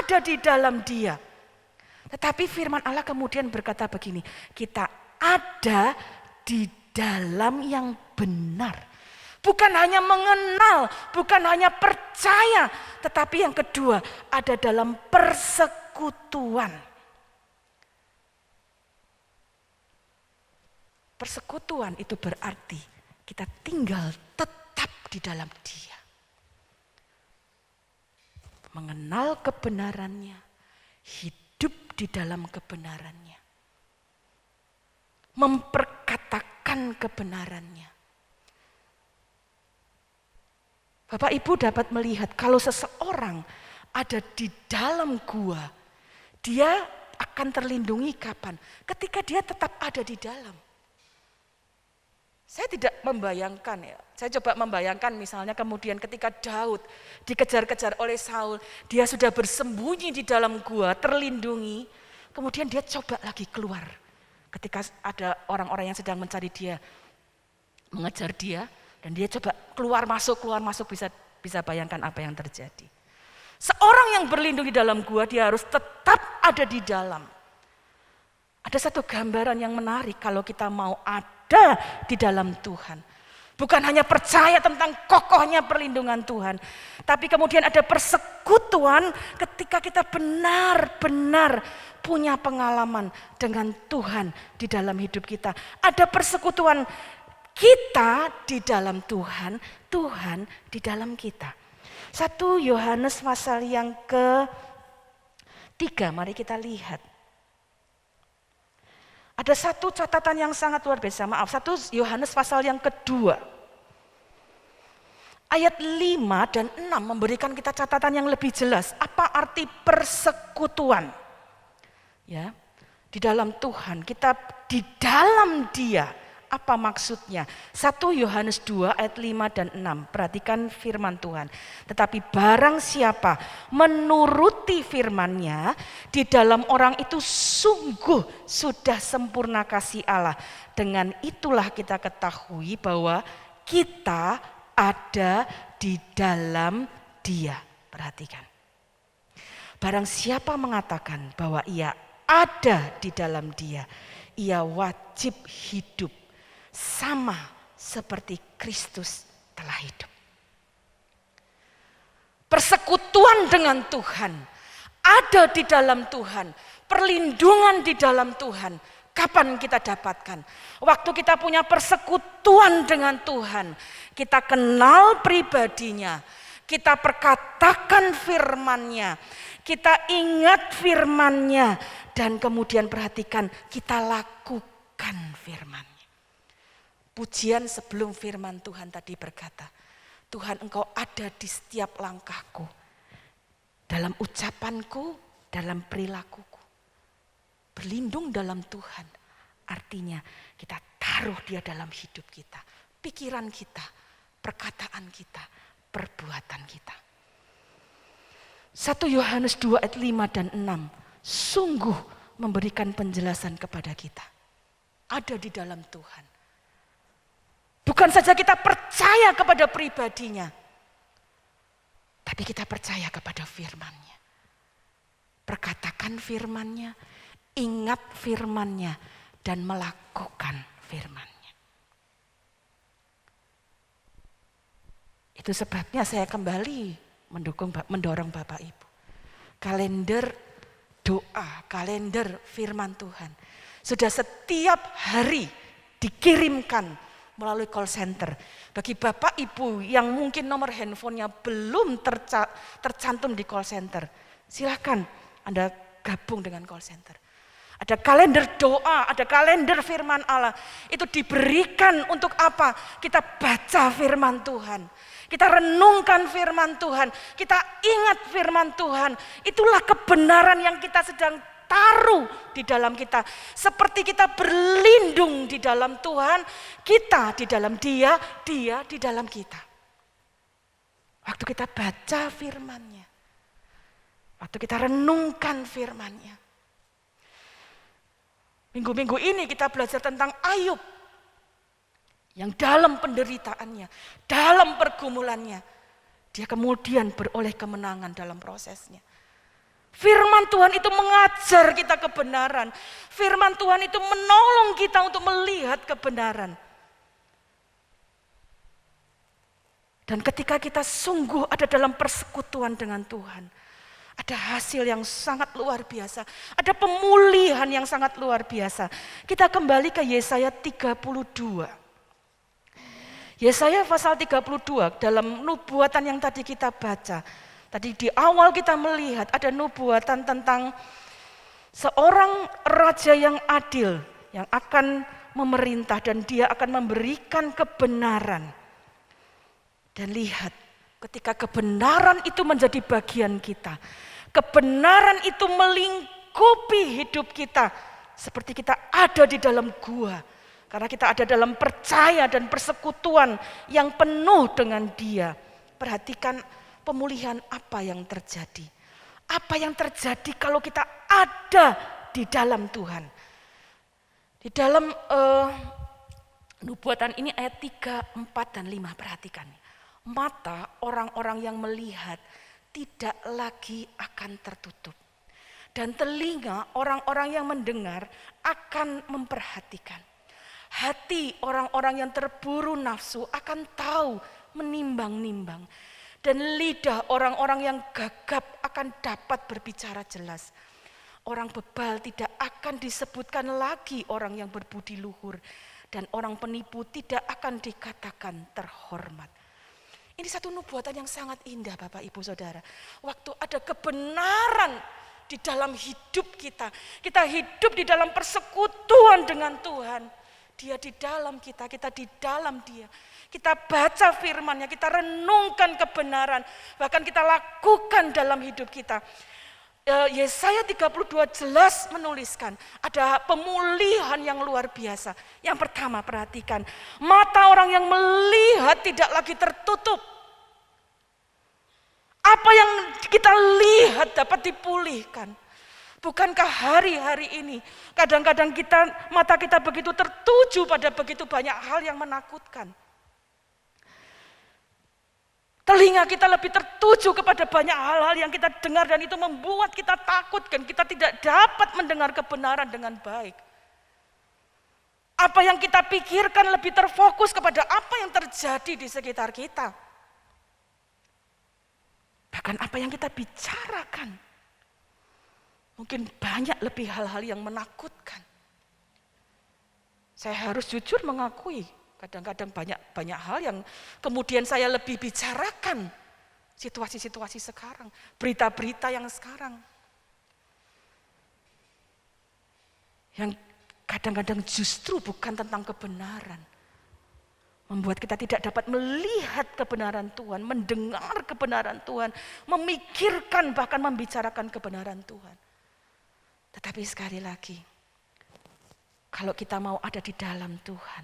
ada di dalam Dia. Tetapi firman Allah kemudian berkata begini, kita ada di dalam yang benar. Bukan hanya mengenal, bukan hanya percaya, tetapi yang kedua ada dalam persekutuan. Persekutuan itu berarti kita tinggal tetap di dalam Dia. Mengenal kebenarannya, hidup di dalam kebenarannya. Memperkatakan kebenarannya. Bapak Ibu dapat melihat kalau seseorang ada di dalam gua, dia akan terlindungi kapan? Ketika dia tetap ada di dalam. Saya tidak membayangkan ya, saya coba membayangkan misalnya kemudian ketika Daud dikejar-kejar oleh Saul, dia sudah bersembunyi di dalam gua, terlindungi, kemudian dia coba lagi keluar. Ketika ada orang-orang yang sedang mencari dia, mengejar dia, dan dia coba keluar masuk bisa bayangkan apa yang terjadi. Seorang yang berlindung di dalam gua, dia harus tetap ada di dalam. Ada satu gambaran yang menarik kalau kita mau ada di dalam Tuhan. Bukan hanya percaya tentang kokohnya perlindungan Tuhan, tapi kemudian ada persekutuan ketika kita benar-benar punya pengalaman dengan Tuhan di dalam hidup kita. Ada persekutuan kita di dalam Tuhan, Tuhan di dalam kita. 1 Yohanes pasal yang ke-3, mari kita lihat. Ada satu catatan yang sangat luar biasa, 1 Yohanes pasal yang ke-2. Ayat 5 dan 6 memberikan kita catatan yang lebih jelas. Apa arti persekutuan? Ya, di dalam Tuhan, kita di dalam Dia. Apa maksudnya? 1 Yohanes 2 ayat 5 dan 6. Perhatikan firman Tuhan. Tetapi barang siapa menuruti firman-Nya, di dalam orang itu sungguh sudah sempurna kasih Allah. Dengan itulah kita ketahui bahwa kita ada di dalam Dia. Perhatikan. Barang siapa mengatakan bahwa ia ada di dalam Dia, ia wajib hidup sama seperti Kristus telah hidup. Persekutuan dengan Tuhan, ada di dalam Tuhan, perlindungan di dalam Tuhan. Kapan kita dapatkan? Waktu kita punya persekutuan dengan Tuhan, kita kenal pribadinya, kita perkatakan firman-Nya, kita ingat firman-Nya, dan kemudian perhatikan, kita lakukan firman-Nya. Pujian sebelum firman Tuhan tadi berkata, Tuhan Engkau ada di setiap langkahku, dalam ucapanku, dalam perilakuku. Berlindung dalam Tuhan, artinya kita taruh Dia dalam hidup kita, pikiran kita, perkataan kita, perbuatan kita. 1 Yohanes 2 ayat 5 dan 6 sungguh memberikan penjelasan kepada kita. Ada di dalam Tuhan. Bukan saja kita percaya kepada pribadinya, tapi kita percaya kepada firman-Nya. Perkatakan firman-Nya, ingat firman-Nya, dan melakukan firman-Nya. Itu sebabnya saya kembali mendorong Bapak Ibu. Kalender doa, kalender firman Tuhan. Sudah setiap hari dikirimkan melalui call center. Bagi Bapak Ibu yang mungkin nomor handphonenya belum tercantum di call center, silakan Anda gabung dengan call center. Ada kalender doa, ada kalender firman Allah. Itu diberikan untuk apa? Kita baca firman Tuhan. Kita renungkan firman Tuhan. Kita ingat firman Tuhan. Itulah kebenaran yang kita sedang taruh di dalam kita. Seperti kita berlindung di dalam Tuhan, kita di dalam Dia, Dia di dalam kita. Waktu kita baca firman-Nya, waktu kita renungkan firman-Nya. Minggu-minggu ini kita belajar tentang Ayub yang dalam penderitaannya, dalam pergumulannya, dia kemudian beroleh kemenangan dalam prosesnya. Firman Tuhan itu mengajar kita kebenaran. Firman Tuhan itu menolong kita untuk melihat kebenaran. Dan ketika kita sungguh ada dalam persekutuan dengan Tuhan, ada hasil yang sangat luar biasa. Ada pemulihan yang sangat luar biasa. Kita kembali ke Yesaya 32. Yesaya pasal 32 dalam nubuatan yang tadi kita baca. Tadi di awal kita melihat ada nubuatan tentang seorang raja yang adil yang akan memerintah dan dia akan memberikan kebenaran. Dan lihat ketika kebenaran itu menjadi bagian kita, kebenaran itu melingkupi hidup kita seperti kita ada di dalam gua. Karena kita ada dalam percaya dan persekutuan yang penuh dengan Dia. Perhatikan pemulihan apa yang terjadi. Apa yang terjadi kalau kita ada di dalam Tuhan. Di dalam nubuatan ini ayat 3, 4, dan 5, perhatikan. Mata orang-orang yang melihat tidak lagi akan tertutup. Dan telinga orang-orang yang mendengar akan memperhatikan. Hati orang-orang yang terburu nafsu akan tahu menimbang-nimbang. Dan lidah orang-orang yang gagap akan dapat berbicara jelas. Orang bebal tidak akan disebutkan lagi orang yang berbudi luhur. Dan orang penipu tidak akan dikatakan terhormat. Ini satu nubuatan yang sangat indah Bapak Ibu Saudara. Waktu ada kebenaran di dalam hidup kita. Kita hidup di dalam persekutuan dengan Tuhan. Dia di dalam kita di dalam Dia. Kita baca firman-Nya, kita renungkan kebenaran, bahkan kita lakukan dalam hidup kita. Yesaya 32 jelas menuliskan ada pemulihan yang luar biasa. Yang pertama perhatikan, mata orang yang melihat tidak lagi tertutup. Apa yang kita lihat dapat dipulihkan. Bukankah hari-hari ini kadang-kadang mata kita begitu tertuju pada begitu banyak hal yang menakutkan. Telinga kita lebih tertuju kepada banyak hal-hal yang kita dengar dan itu membuat kita takut dan kita tidak dapat mendengar kebenaran dengan baik. Apa yang kita pikirkan lebih terfokus kepada apa yang terjadi di sekitar kita. Bahkan apa yang kita bicarakan. Mungkin banyak lebih hal-hal yang menakutkan. Saya harus jujur mengakui, kadang-kadang banyak hal yang kemudian saya lebih bicarakan. Situasi-situasi sekarang, berita-berita yang sekarang. Yang kadang-kadang justru bukan tentang kebenaran. Membuat kita tidak dapat melihat kebenaran Tuhan, mendengar kebenaran Tuhan, memikirkan bahkan membicarakan kebenaran Tuhan. Tetapi sekali lagi, kalau kita mau ada di dalam Tuhan,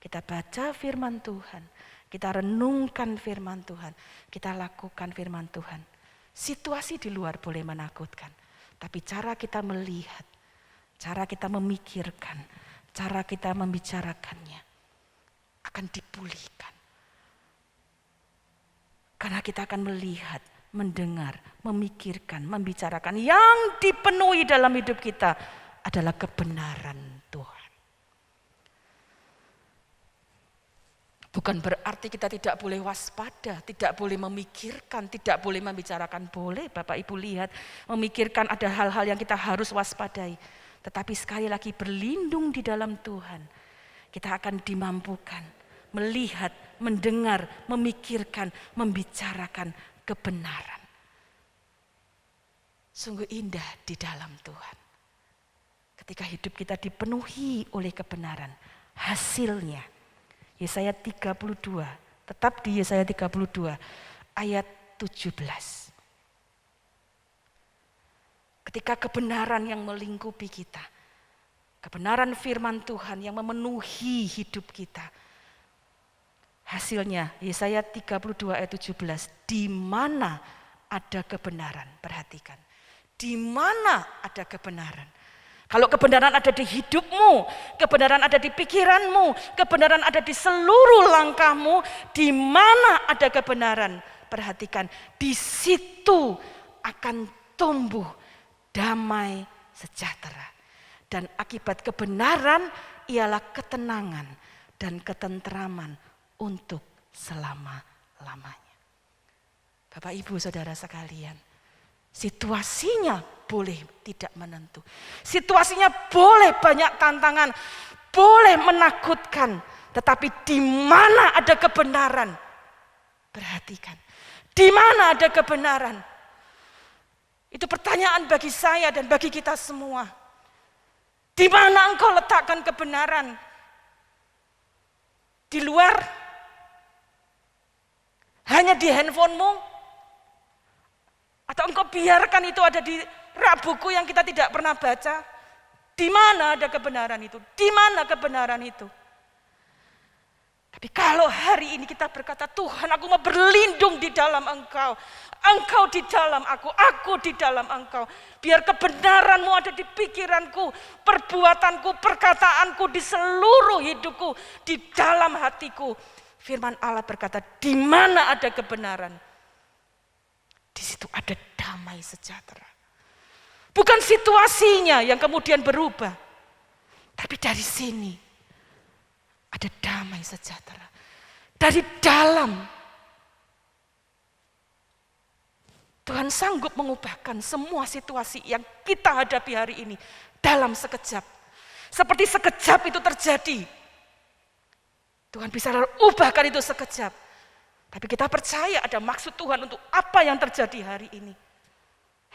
kita baca firman Tuhan, kita renungkan firman Tuhan, kita lakukan firman Tuhan. Situasi di luar boleh menakutkan, tapi cara kita melihat, cara kita memikirkan, cara kita membicarakannya akan dipulihkan. Karena kita akan melihat, mendengar, memikirkan, membicarakan yang dipenuhi dalam hidup kita adalah kebenaran Tuhan. Bukan berarti kita tidak boleh waspada, tidak boleh memikirkan, tidak boleh membicarakan. Boleh Bapak Ibu lihat, memikirkan ada hal-hal yang kita harus waspadai. Tetapi sekali lagi berlindung di dalam Tuhan, kita akan dimampukan melihat, mendengar, memikirkan, membicarakan kebenaran. Sungguh indah di dalam Tuhan. Ketika hidup kita dipenuhi oleh kebenaran, hasilnya Yesaya 32, tetap di Yesaya 32 ayat 17. Ketika kebenaran yang melingkupi kita, kebenaran firman Tuhan yang memenuhi hidup kita, hasilnya Yesaya 32 ayat 17, di mana ada kebenaran, perhatikan. Di mana ada kebenaran. Kalau kebenaran ada di hidupmu, kebenaran ada di pikiranmu, kebenaran ada di seluruh langkahmu, di mana ada kebenaran, perhatikan, di situ akan tumbuh damai sejahtera. Dan akibat kebenaran ialah ketenangan dan ketentraman untuk selama-lamanya. Bapak, Ibu, Saudara sekalian, situasinya boleh tidak menentu. Situasinya boleh banyak tantangan, boleh menakutkan. Tetapi di mana ada kebenaran? Perhatikan, di mana ada kebenaran? Itu pertanyaan bagi saya dan bagi kita semua. Di mana engkau letakkan kebenaran? Di luar? Hanya di handphonemu? Atau engkau biarkan itu ada di rak buku yang kita tidak pernah baca? Di mana ada kebenaran itu? Di mana kebenaran itu? Tapi kalau hari ini kita berkata, Tuhan, aku mau berlindung di dalam Engkau. Engkau di dalam aku di dalam Engkau. Biar kebenaran-Mu ada di pikiranku, perbuatanku, perkataanku, di seluruh hidupku, di dalam hatiku. Firman Allah berkata, di mana ada kebenaran, di situ ada damai sejahtera. Bukan situasinya yang kemudian berubah, tapi dari sini ada damai sejahtera. Dari dalam Tuhan sanggup mengubahkan semua situasi yang kita hadapi hari ini dalam sekejap. Seperti sekejap itu terjadi. Tuhan bisa ubahkan itu sekejap. Tapi kita percaya ada maksud Tuhan untuk apa yang terjadi hari ini.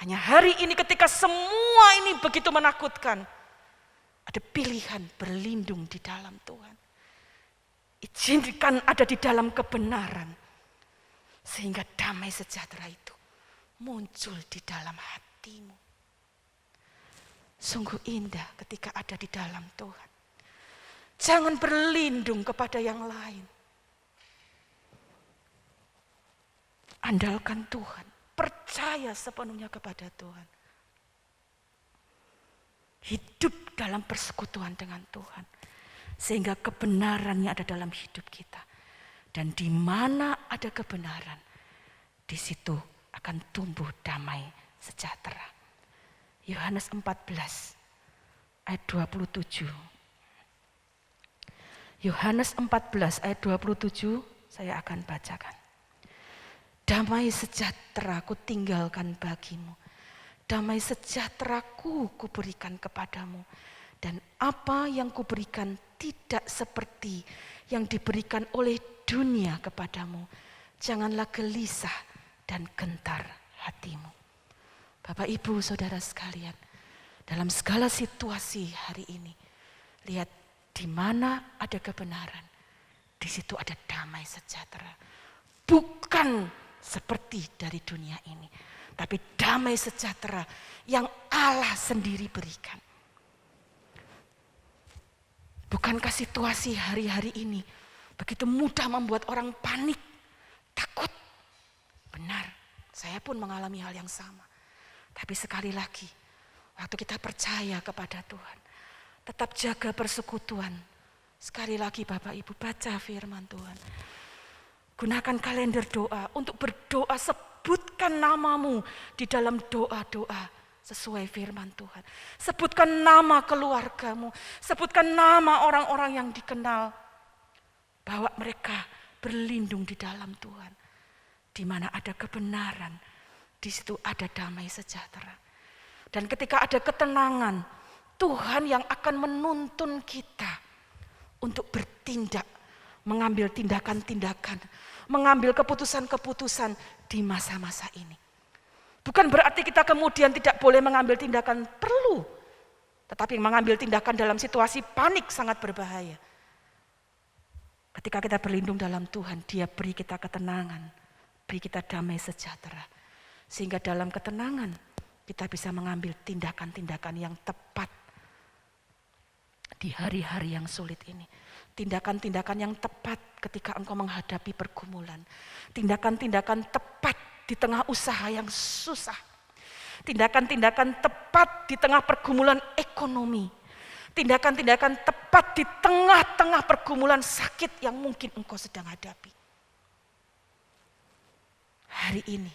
Hanya hari ini ketika semua ini begitu menakutkan, ada pilihan berlindung di dalam Tuhan. Izinkan ada di dalam kebenaran, sehingga damai sejahtera itu muncul di dalam hatimu. Sungguh indah ketika ada di dalam Tuhan. Jangan berlindung kepada yang lain. Andalkan Tuhan, percaya sepenuhnya kepada Tuhan. Hidup dalam persekutuan dengan Tuhan, sehingga kebenarannya ada dalam hidup kita. Dan di mana ada kebenaran, di situ akan tumbuh damai sejahtera. Yohanes 14 ayat 27. Yohanes 14 ayat 27 saya akan bacakan. Damai sejahtera ku tinggalkan bagimu. Damai sejahteraku kuberikan kepadamu. Dan apa yang kuberikan tidak seperti yang diberikan oleh dunia kepadamu. Janganlah gelisah dan gentar hatimu. Bapak, Ibu, Saudara sekalian, dalam segala situasi hari ini, lihat di mana ada kebenaran, di situ ada damai sejahtera. Bukan seperti dari dunia ini, tapi damai sejahtera yang Allah sendiri berikan. Bukankah situasi hari-hari ini begitu mudah membuat orang panik, takut? Benar, saya pun mengalami hal yang sama. Tapi sekali lagi, waktu kita percaya kepada Tuhan, tetap jaga persekutuan. Sekali lagi Bapak Ibu, baca firman Tuhan. Gunakan kalender doa untuk berdoa, sebutkan namamu di dalam doa-doa sesuai firman Tuhan. Sebutkan nama keluargamu, sebutkan nama orang-orang yang dikenal. Bawa mereka berlindung di dalam Tuhan. Di mana ada kebenaran, di situ ada damai sejahtera. Dan ketika ada ketenangan, Tuhan yang akan menuntun kita untuk bertindak, mengambil tindakan-tindakan, mengambil keputusan-keputusan di masa-masa ini. Bukan berarti kita kemudian tidak boleh mengambil tindakan, perlu. Tetapi mengambil tindakan dalam situasi panik sangat berbahaya. Ketika kita berlindung dalam Tuhan, Dia beri kita ketenangan, beri kita damai sejahtera. Sehingga dalam ketenangan kita bisa mengambil tindakan-tindakan yang tepat di hari-hari yang sulit ini. Tindakan-tindakan yang tepat ketika engkau menghadapi pergumulan. Tindakan-tindakan tepat di tengah usaha yang susah. Tindakan-tindakan tepat di tengah pergumulan ekonomi. Tindakan-tindakan tepat di tengah-tengah pergumulan sakit yang mungkin engkau sedang hadapi. hari ini,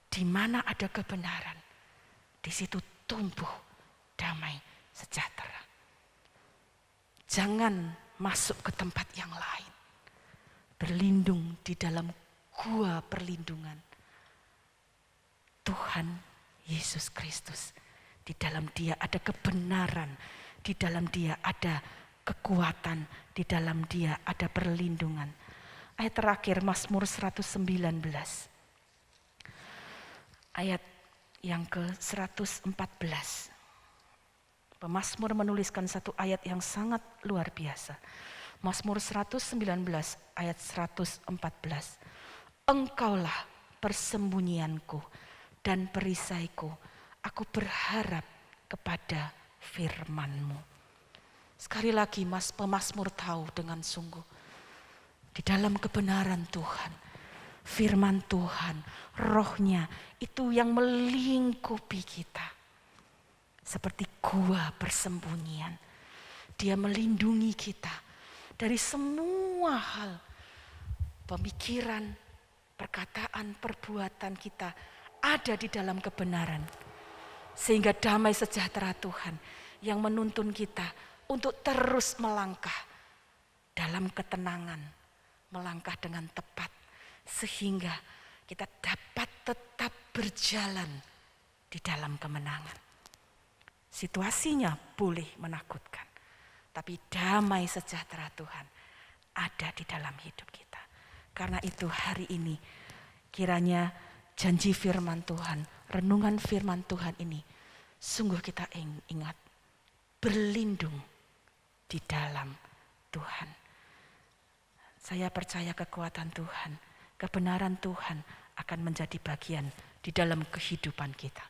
di mana ada kebenaran, di situ tumbuh damai sejahtera. Jangan masuk ke tempat yang lain. Berlindung di dalam gua perlindungan Tuhan Yesus Kristus. Di dalam Dia ada kebenaran, di dalam Dia ada kekuatan, di dalam Dia ada perlindungan. Ayat terakhir Mazmur 119. Ayat yang ke-114. Pemazmur menuliskan satu ayat yang sangat luar biasa. Mazmur 119 ayat 114. Engkaulah persembunyianku dan perisaiku. Aku berharap kepada firman-Mu. Sekali lagi pemazmur tahu dengan sungguh. Di dalam kebenaran Tuhan, firman Tuhan, rohnya itu yang melingkupi kita. Seperti gua persembunyian. Dia melindungi kita dari semua hal. Pemikiran, perkataan, perbuatan kita ada di dalam kebenaran. Sehingga damai sejahtera Tuhan yang menuntun kita untuk terus melangkah dalam ketenangan, melangkah dengan tepat, sehingga kita dapat tetap berjalan di dalam kemenangan. Situasinya boleh menakutkan, tapi damai sejahtera Tuhan ada di dalam hidup kita. Karena itu hari ini kiranya janji firman Tuhan, renungan firman Tuhan ini sungguh kita ingat, berlindung di dalam Tuhan. Saya percaya kekuatan Tuhan, kebenaran Tuhan akan menjadi bagian di dalam kehidupan kita.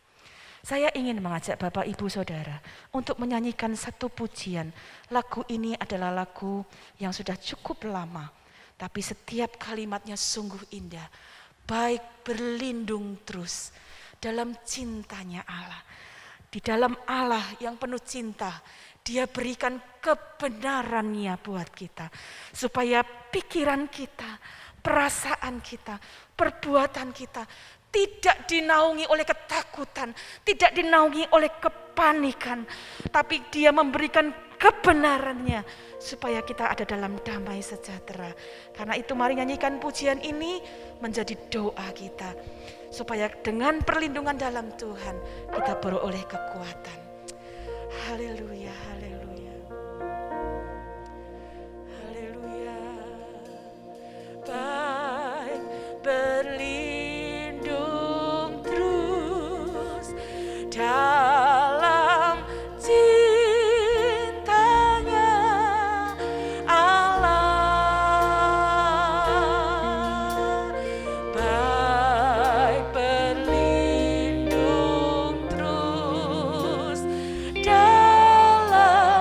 Saya ingin mengajak Bapak, Ibu, Saudara untuk menyanyikan satu pujian. Lagu ini adalah lagu yang sudah cukup lama, tapi setiap kalimatnya sungguh indah. Baik berlindung terus dalam cintanya Allah. Di dalam Allah yang penuh cinta, Dia berikan kebenarannya buat kita. Supaya pikiran kita, perasaan kita, perbuatan kita tidak dinaungi oleh ketakutan, tidak dinaungi oleh kepanikan. Tapi Dia memberikan kebenarannya supaya kita ada dalam damai sejahtera. Karena itu mari nyanyikan pujian ini menjadi doa kita. Supaya dengan perlindungan dalam Tuhan kita beroleh kekuatan. Haleluya, haleluya. Haleluya. Baik berlindung terus dalam cintanya Allah. Baik berlindung terus dalam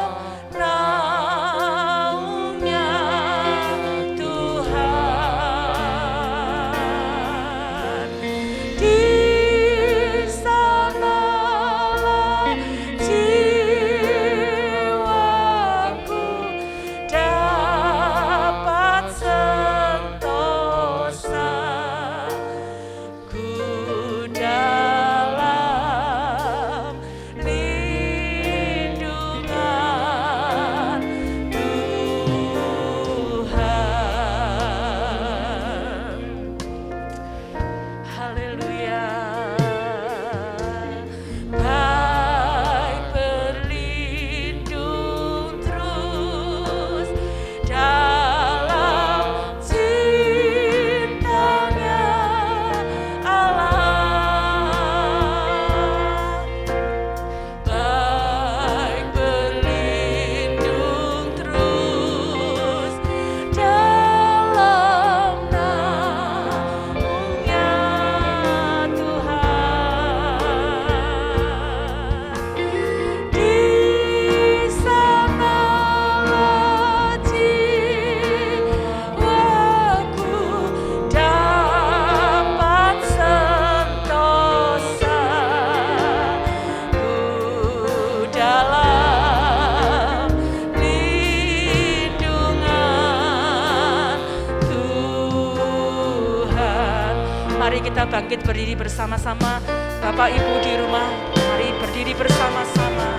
Mari kita bangkit berdiri bersama-sama. Bapak Ibu di rumah, mari berdiri bersama-sama.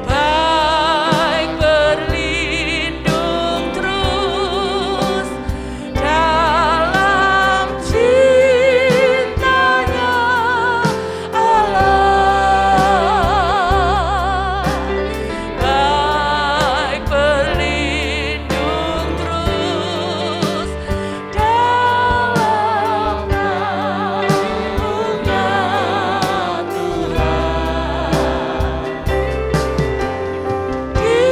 Baik berlindung terus dalam cintanya Allah. Baik berlindung terus dalam naungan Tuhan. Di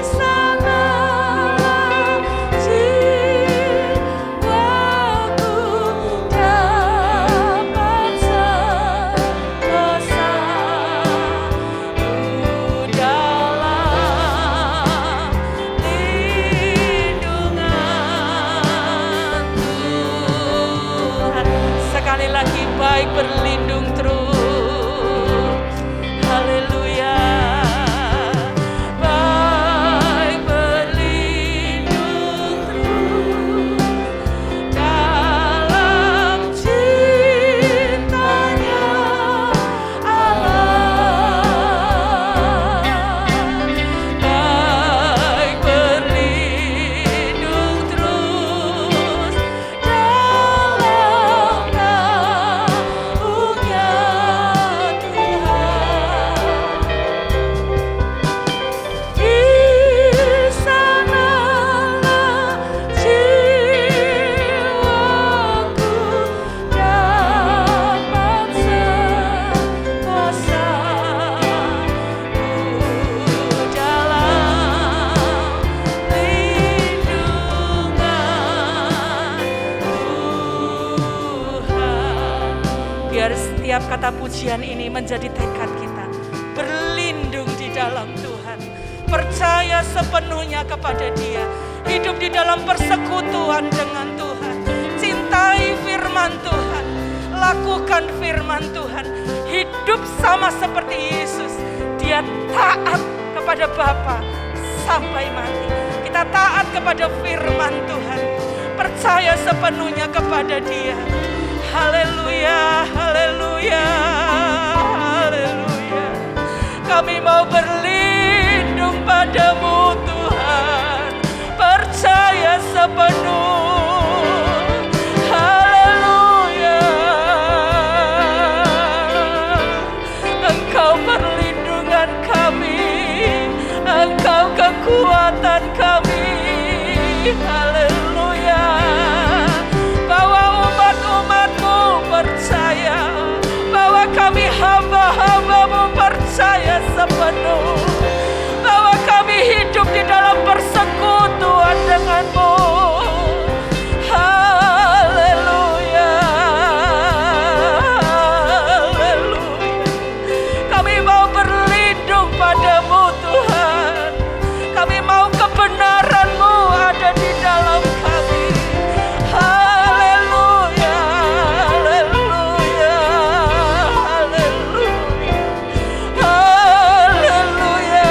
sanalah jiwaku dapat sentosa dalam lindungan Tuhan. Sekali lagi, baik berlindung terus. Haleluya. Baik berlindung terus dalam cintanya Allah. Baik berlindung terus dalam naungan Tuhan. Di sanalah jiwaku dapat sentosa dalam lindungan Tuhan. Biar setiap kata pujian ini menjadi tekad kita, berlindung di dalam Tuhan, percaya sepenuhnya kepada Dia, hidup di dalam persekutuan dengan Tuhan, cintai firman Tuhan, lakukan firman Tuhan, hidup sama seperti Yesus. Dia taat kepada Bapa sampai mati. Kita taat kepada firman Tuhan, percaya sepenuhnya kepada Dia. Haleluya, haleluya, haleluya. Kami mau berlindung padamu Tuhan, percaya sepenuh. Haleluya. Engkau perlindungan kami, Engkau kekuatan kami. Haleluya. Bahwa umat-umatmu percaya, bahwa kami hamba-hambamu percaya sepenuh, bahwa kami hidup di dalam persekutuan denganmu. Haleluya, haleluya. Kami mau berlindung padamu Tuhan, kami mau kebenaran-Mu ada di dalam kami. Haleluya, haleluya, haleluya, haleluya.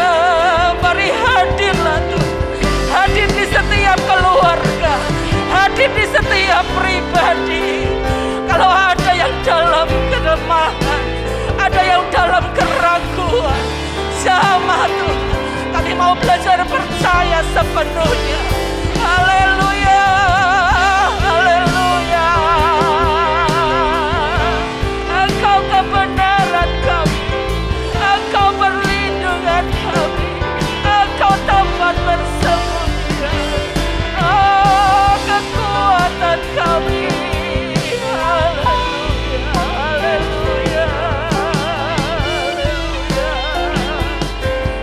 Mari hadirlah Tuhan, hadir di setiap keluarga, hadir di setiap pribadi. Kalau ada yang dalam kelemahan, ada yang dalam keraguan, jamah Tuhan, kami mau belajar percaya sepenuhnya. Haleluya, haleluya. Engkau kebenaran kami, Engkau perlindungan kami, Engkau tempat bersembunyi, oh kekuatan kami. Haleluya, haleluya, haleluya.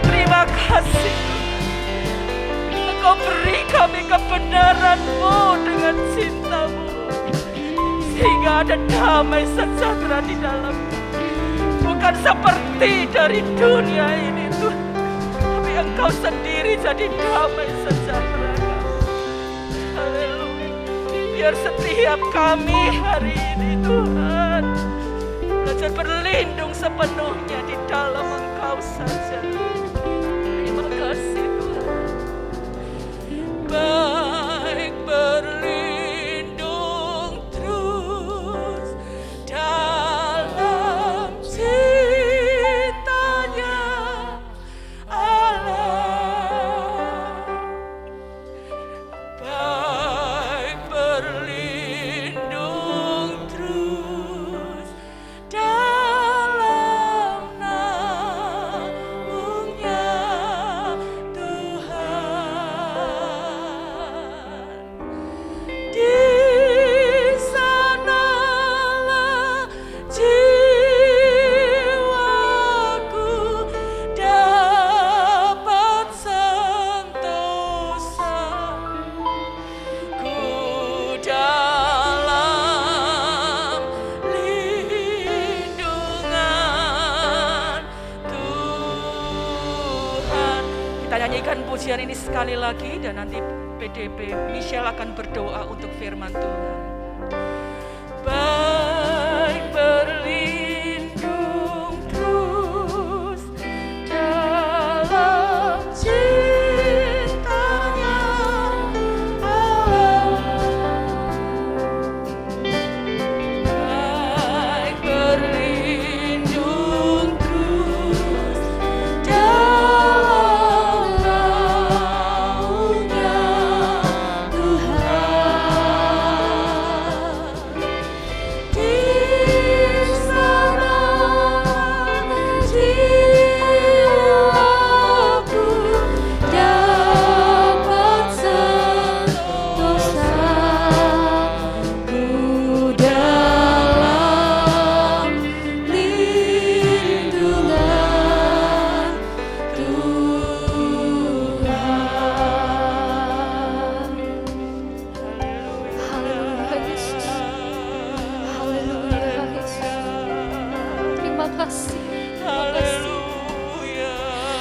Terima kasih Engkau beri kami kebenaran-Mu dengan cinta-Mu, sehingga ada damai sejahtera di dalam. Bukan seperti dari dunia ini Tuhan, tapi Engkau sendiri jadi damai sejahtera. Haleluya. Biar setiap kami hari ini Tuhan belajar berlindung sepenuhnya di dalam Engkau saja. Terima kasih Tuhan. Baik berlindung terus sekali lagi dan nanti PDP Michelle akan berdoa untuk firman Tuhan. Baik berlindung terus dalam cintanya Allah. Baik berlindung terus dalam naungan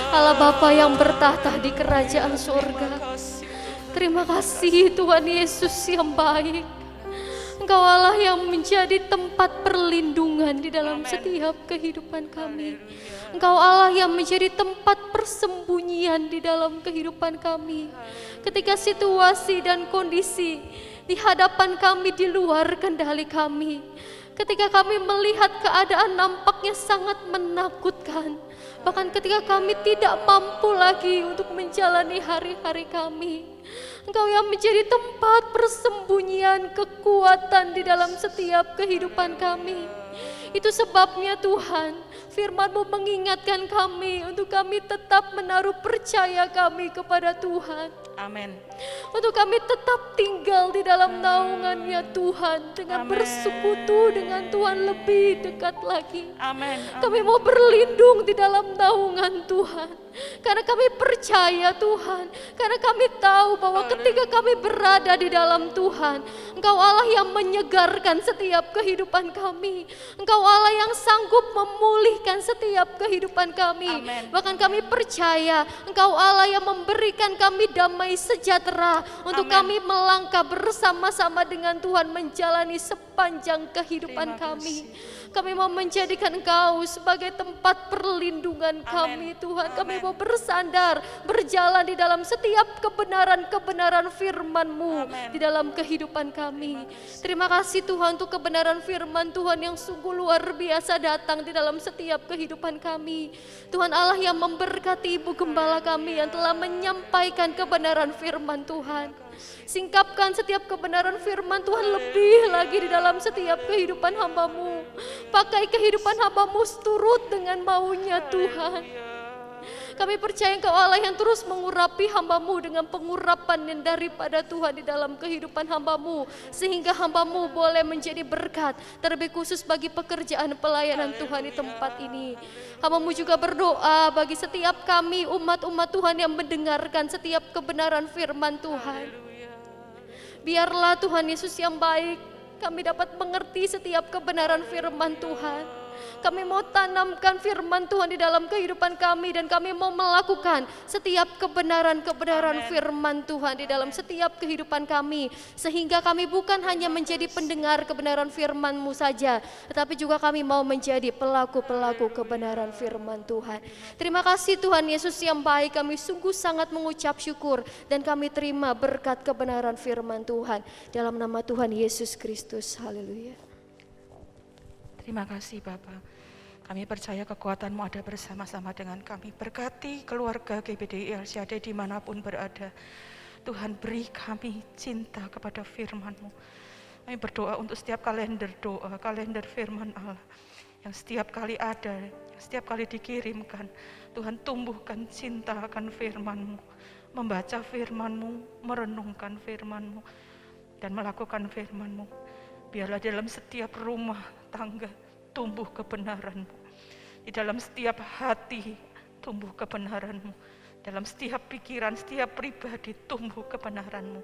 Allah Bapa yang bertahta di kerajaan surga. Terima kasih Tuhan Yesus yang baik. Engkau Allah yang menjadi tempat perlindungan di dalam setiap kehidupan kami. Engkau Allah yang menjadi tempat persembunyian di dalam kehidupan kami. Ketika situasi dan kondisi di hadapan kami di luar kendali kami. Ketika kami melihat keadaan nampaknya sangat menakutkan. Bahkan ketika kami tidak mampu lagi untuk menjalani hari-hari kami. Engkau yang menjadi tempat persembunyian kekuatan di dalam setiap kehidupan kami. Itu sebabnya Tuhan, firman-Mu mengingatkan kami untuk kami tetap menaruh percaya kami kepada Tuhan.
Amin.
Untuk kami tetap tinggal di dalam naungan-Nya Tuhan, dengan bersekutu dengan Tuhan lebih dekat lagi.
Amin.
Kami mau berlindung di dalam naungan Tuhan. Karena kami percaya Tuhan, karena kami tahu bahwa ketika kami berada di dalam Tuhan, Engkau Allah yang menyegarkan setiap kehidupan kami. Engkau Allah yang sanggup memulihkan setiap kehidupan kami.
Amen.
Bahkan kami percaya Engkau Allah yang memberikan kami damai sejahtera untuk kami melangkah bersama-sama dengan Tuhan menjalani sepanjang kehidupan kami. Kami mau menjadikan Engkau sebagai tempat perlindungan kami Tuhan. Kami mau bersandar, berjalan di dalam setiap kebenaran-kebenaran firman-Mu di dalam kehidupan kami. Terima kasih Tuhan untuk kebenaran firman Tuhan yang sungguh luar biasa datang di dalam setiap kehidupan kami. Tuhan Allah yang memberkati Ibu Gembala kami yang telah menyampaikan kebenaran firman Tuhan. Singkapkan setiap kebenaran firman Tuhan lebih lagi di dalam setiap kehidupan hamba-Mu. Pakai kehidupan hamba-Mu seturut dengan maunya Tuhan. Kami percaya Engkau Allah yang terus mengurapi hamba-Mu dengan pengurapan yang daripada Tuhan di dalam kehidupan hamba-Mu. Sehingga hamba-Mu boleh menjadi berkat, terlebih khusus bagi pekerjaan pelayanan Tuhan di tempat ini. Hamba-Mu juga berdoa bagi setiap kami umat-umat Tuhan yang mendengarkan setiap kebenaran firman Tuhan. Biarlah Tuhan Yesus yang baik, kami dapat mengerti setiap kebenaran firman Tuhan. Kami mau tanamkan firman Tuhan di dalam kehidupan kami dan kami mau melakukan setiap kebenaran-kebenaran firman Tuhan di dalam setiap kehidupan kami. Sehingga kami bukan hanya menjadi pendengar kebenaran firman-Mu saja, tetapi juga kami mau menjadi pelaku-pelaku kebenaran firman Tuhan. Terima kasih Tuhan Yesus yang baik, kami sungguh sangat mengucap syukur dan kami terima berkat kebenaran firman Tuhan. Dalam nama Tuhan Yesus Kristus, haleluya.
Terima kasih Bapak. Kami percaya kekuatan-Mu ada bersama-sama dengan kami. Berkati keluarga GBDI El Shaddai dimanapun berada. Tuhan beri kami cinta kepada firman-Mu. Kami berdoa untuk setiap kalender doa, kalender firman Allah. Yang setiap kali ada, yang setiap kali dikirimkan. Tuhan tumbuhkan cinta akan firman-Mu. Membaca firman-Mu, merenungkan firman-Mu. Dan melakukan firman-Mu. Biarlah dalam setiap rumah tangga tumbuh kebenaran-Mu. Di dalam setiap hati tumbuh kebenaran-Mu. Dalam setiap pikiran, setiap pribadi tumbuh kebenaran-Mu.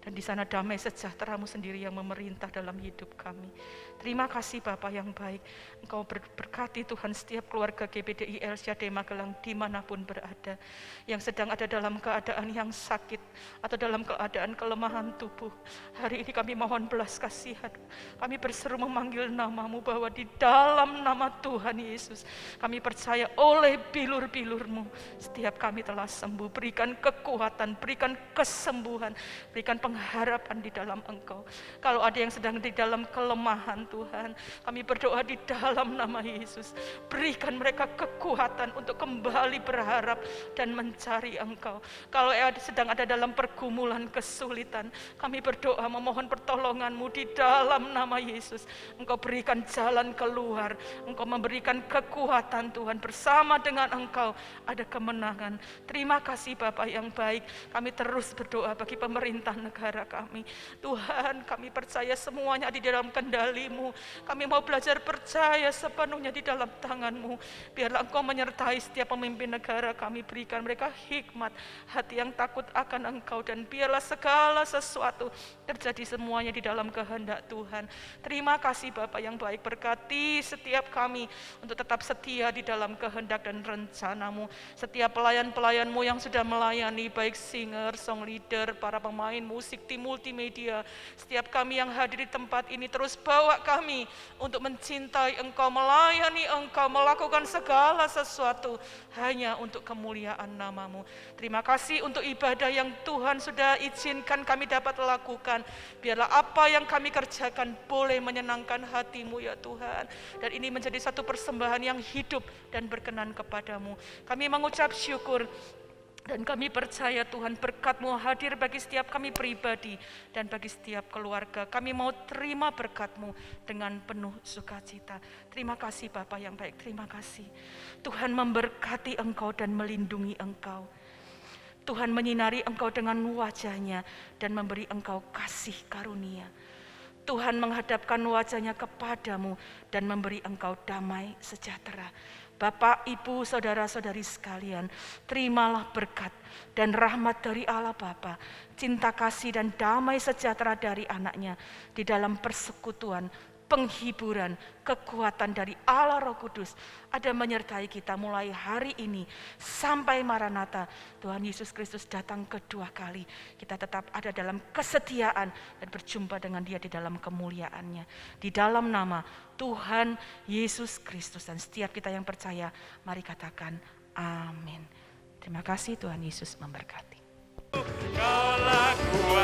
Dan di sana damai sejahtera-Mu sendiri yang memerintah dalam hidup kami. Terima kasih Bapa yang baik. Engkau berkati Tuhan setiap keluarga GBDI El Shaddai Magelang dimanapun berada. Yang sedang ada dalam keadaan yang sakit atau dalam keadaan kelemahan tubuh. Hari ini kami mohon belas kasihan. Kami berseru memanggil nama-Mu bahwa di dalam nama Tuhan Yesus kami percaya oleh bilur-bilur-Mu setiap kami telah sembuh. Berikan kekuatan, berikan kesembuhan, berikan pengharapan di dalam Engkau. Kalau ada yang sedang di dalam kelemahan Tuhan, kami berdoa di dalam nama Yesus, berikan mereka kekuatan untuk kembali berharap dan mencari Engkau. Kalau sedang ada dalam pergumulan kesulitan, kami berdoa memohon pertolongan-Mu di dalam nama Yesus. Engkau berikan jalan keluar, Engkau memberikan kekuatan Tuhan, bersama dengan Engkau ada kemenangan. Terima kasih Bapa yang baik, kami terus berdoa bagi pemerintah negara kami. Tuhan, kami percaya semuanya di dalam kendali-Mu. Kami mau belajar percaya sepenuhnya di dalam tangan-Mu. Biarlah Engkau menyertai setiap pemimpin negara kami, berikan mereka hikmat, hati yang takut akan Engkau, dan biarlah segala sesuatu terjadi semuanya di dalam kehendak Tuhan. Terima kasih Bapa yang baik, berkati setiap kami untuk tetap setia di dalam kehendak dan rencana-Mu. Setiap pelayan-pelayan-Mu yang sudah melayani, baik singer, song leader, para pemain musik, tim multimedia, setiap kami yang hadir di tempat ini, terus bawa kami untuk mencintai Engkau, melayani Engkau, melakukan segala sesuatu hanya untuk kemuliaan nama-Mu. Terima kasih untuk ibadah yang Tuhan sudah izinkan kami dapat lakukan. Biarlah apa yang kami kerjakan boleh menyenangkan hati-Mu ya Tuhan. Dan ini menjadi satu persembahan yang hidup dan berkenan kepadamu. Kami mengucap syukur. Dan kami percaya Tuhan, berkat-Mu hadir bagi setiap kami pribadi dan bagi setiap keluarga. Kami mau terima berkat-Mu dengan penuh sukacita. Terima kasih Bapa yang baik, terima kasih. Tuhan memberkati Engkau dan melindungi Engkau. Tuhan menyinari Engkau dengan wajah-Nya dan memberi Engkau kasih karunia. Tuhan menghadapkan wajah-Nya kepadamu dan memberi Engkau damai sejahtera. Bapak, Ibu, saudara-saudari sekalian, terimalah berkat dan rahmat dari Allah Bapa, cinta kasih dan damai sejahtera dari anak-Nya di dalam persekutuan, penghiburan, kekuatan dari Allah Roh Kudus ada menyertai kita mulai hari ini sampai Maranatha. Tuhan Yesus Kristus datang kedua kali. Kita tetap ada dalam kesetiaan dan berjumpa dengan Dia di dalam kemuliaan-Nya. Di dalam nama Tuhan Yesus Kristus, dan setiap kita yang percaya, mari katakan amin. Terima kasih, Tuhan Yesus memberkati.
Kaulah kuat.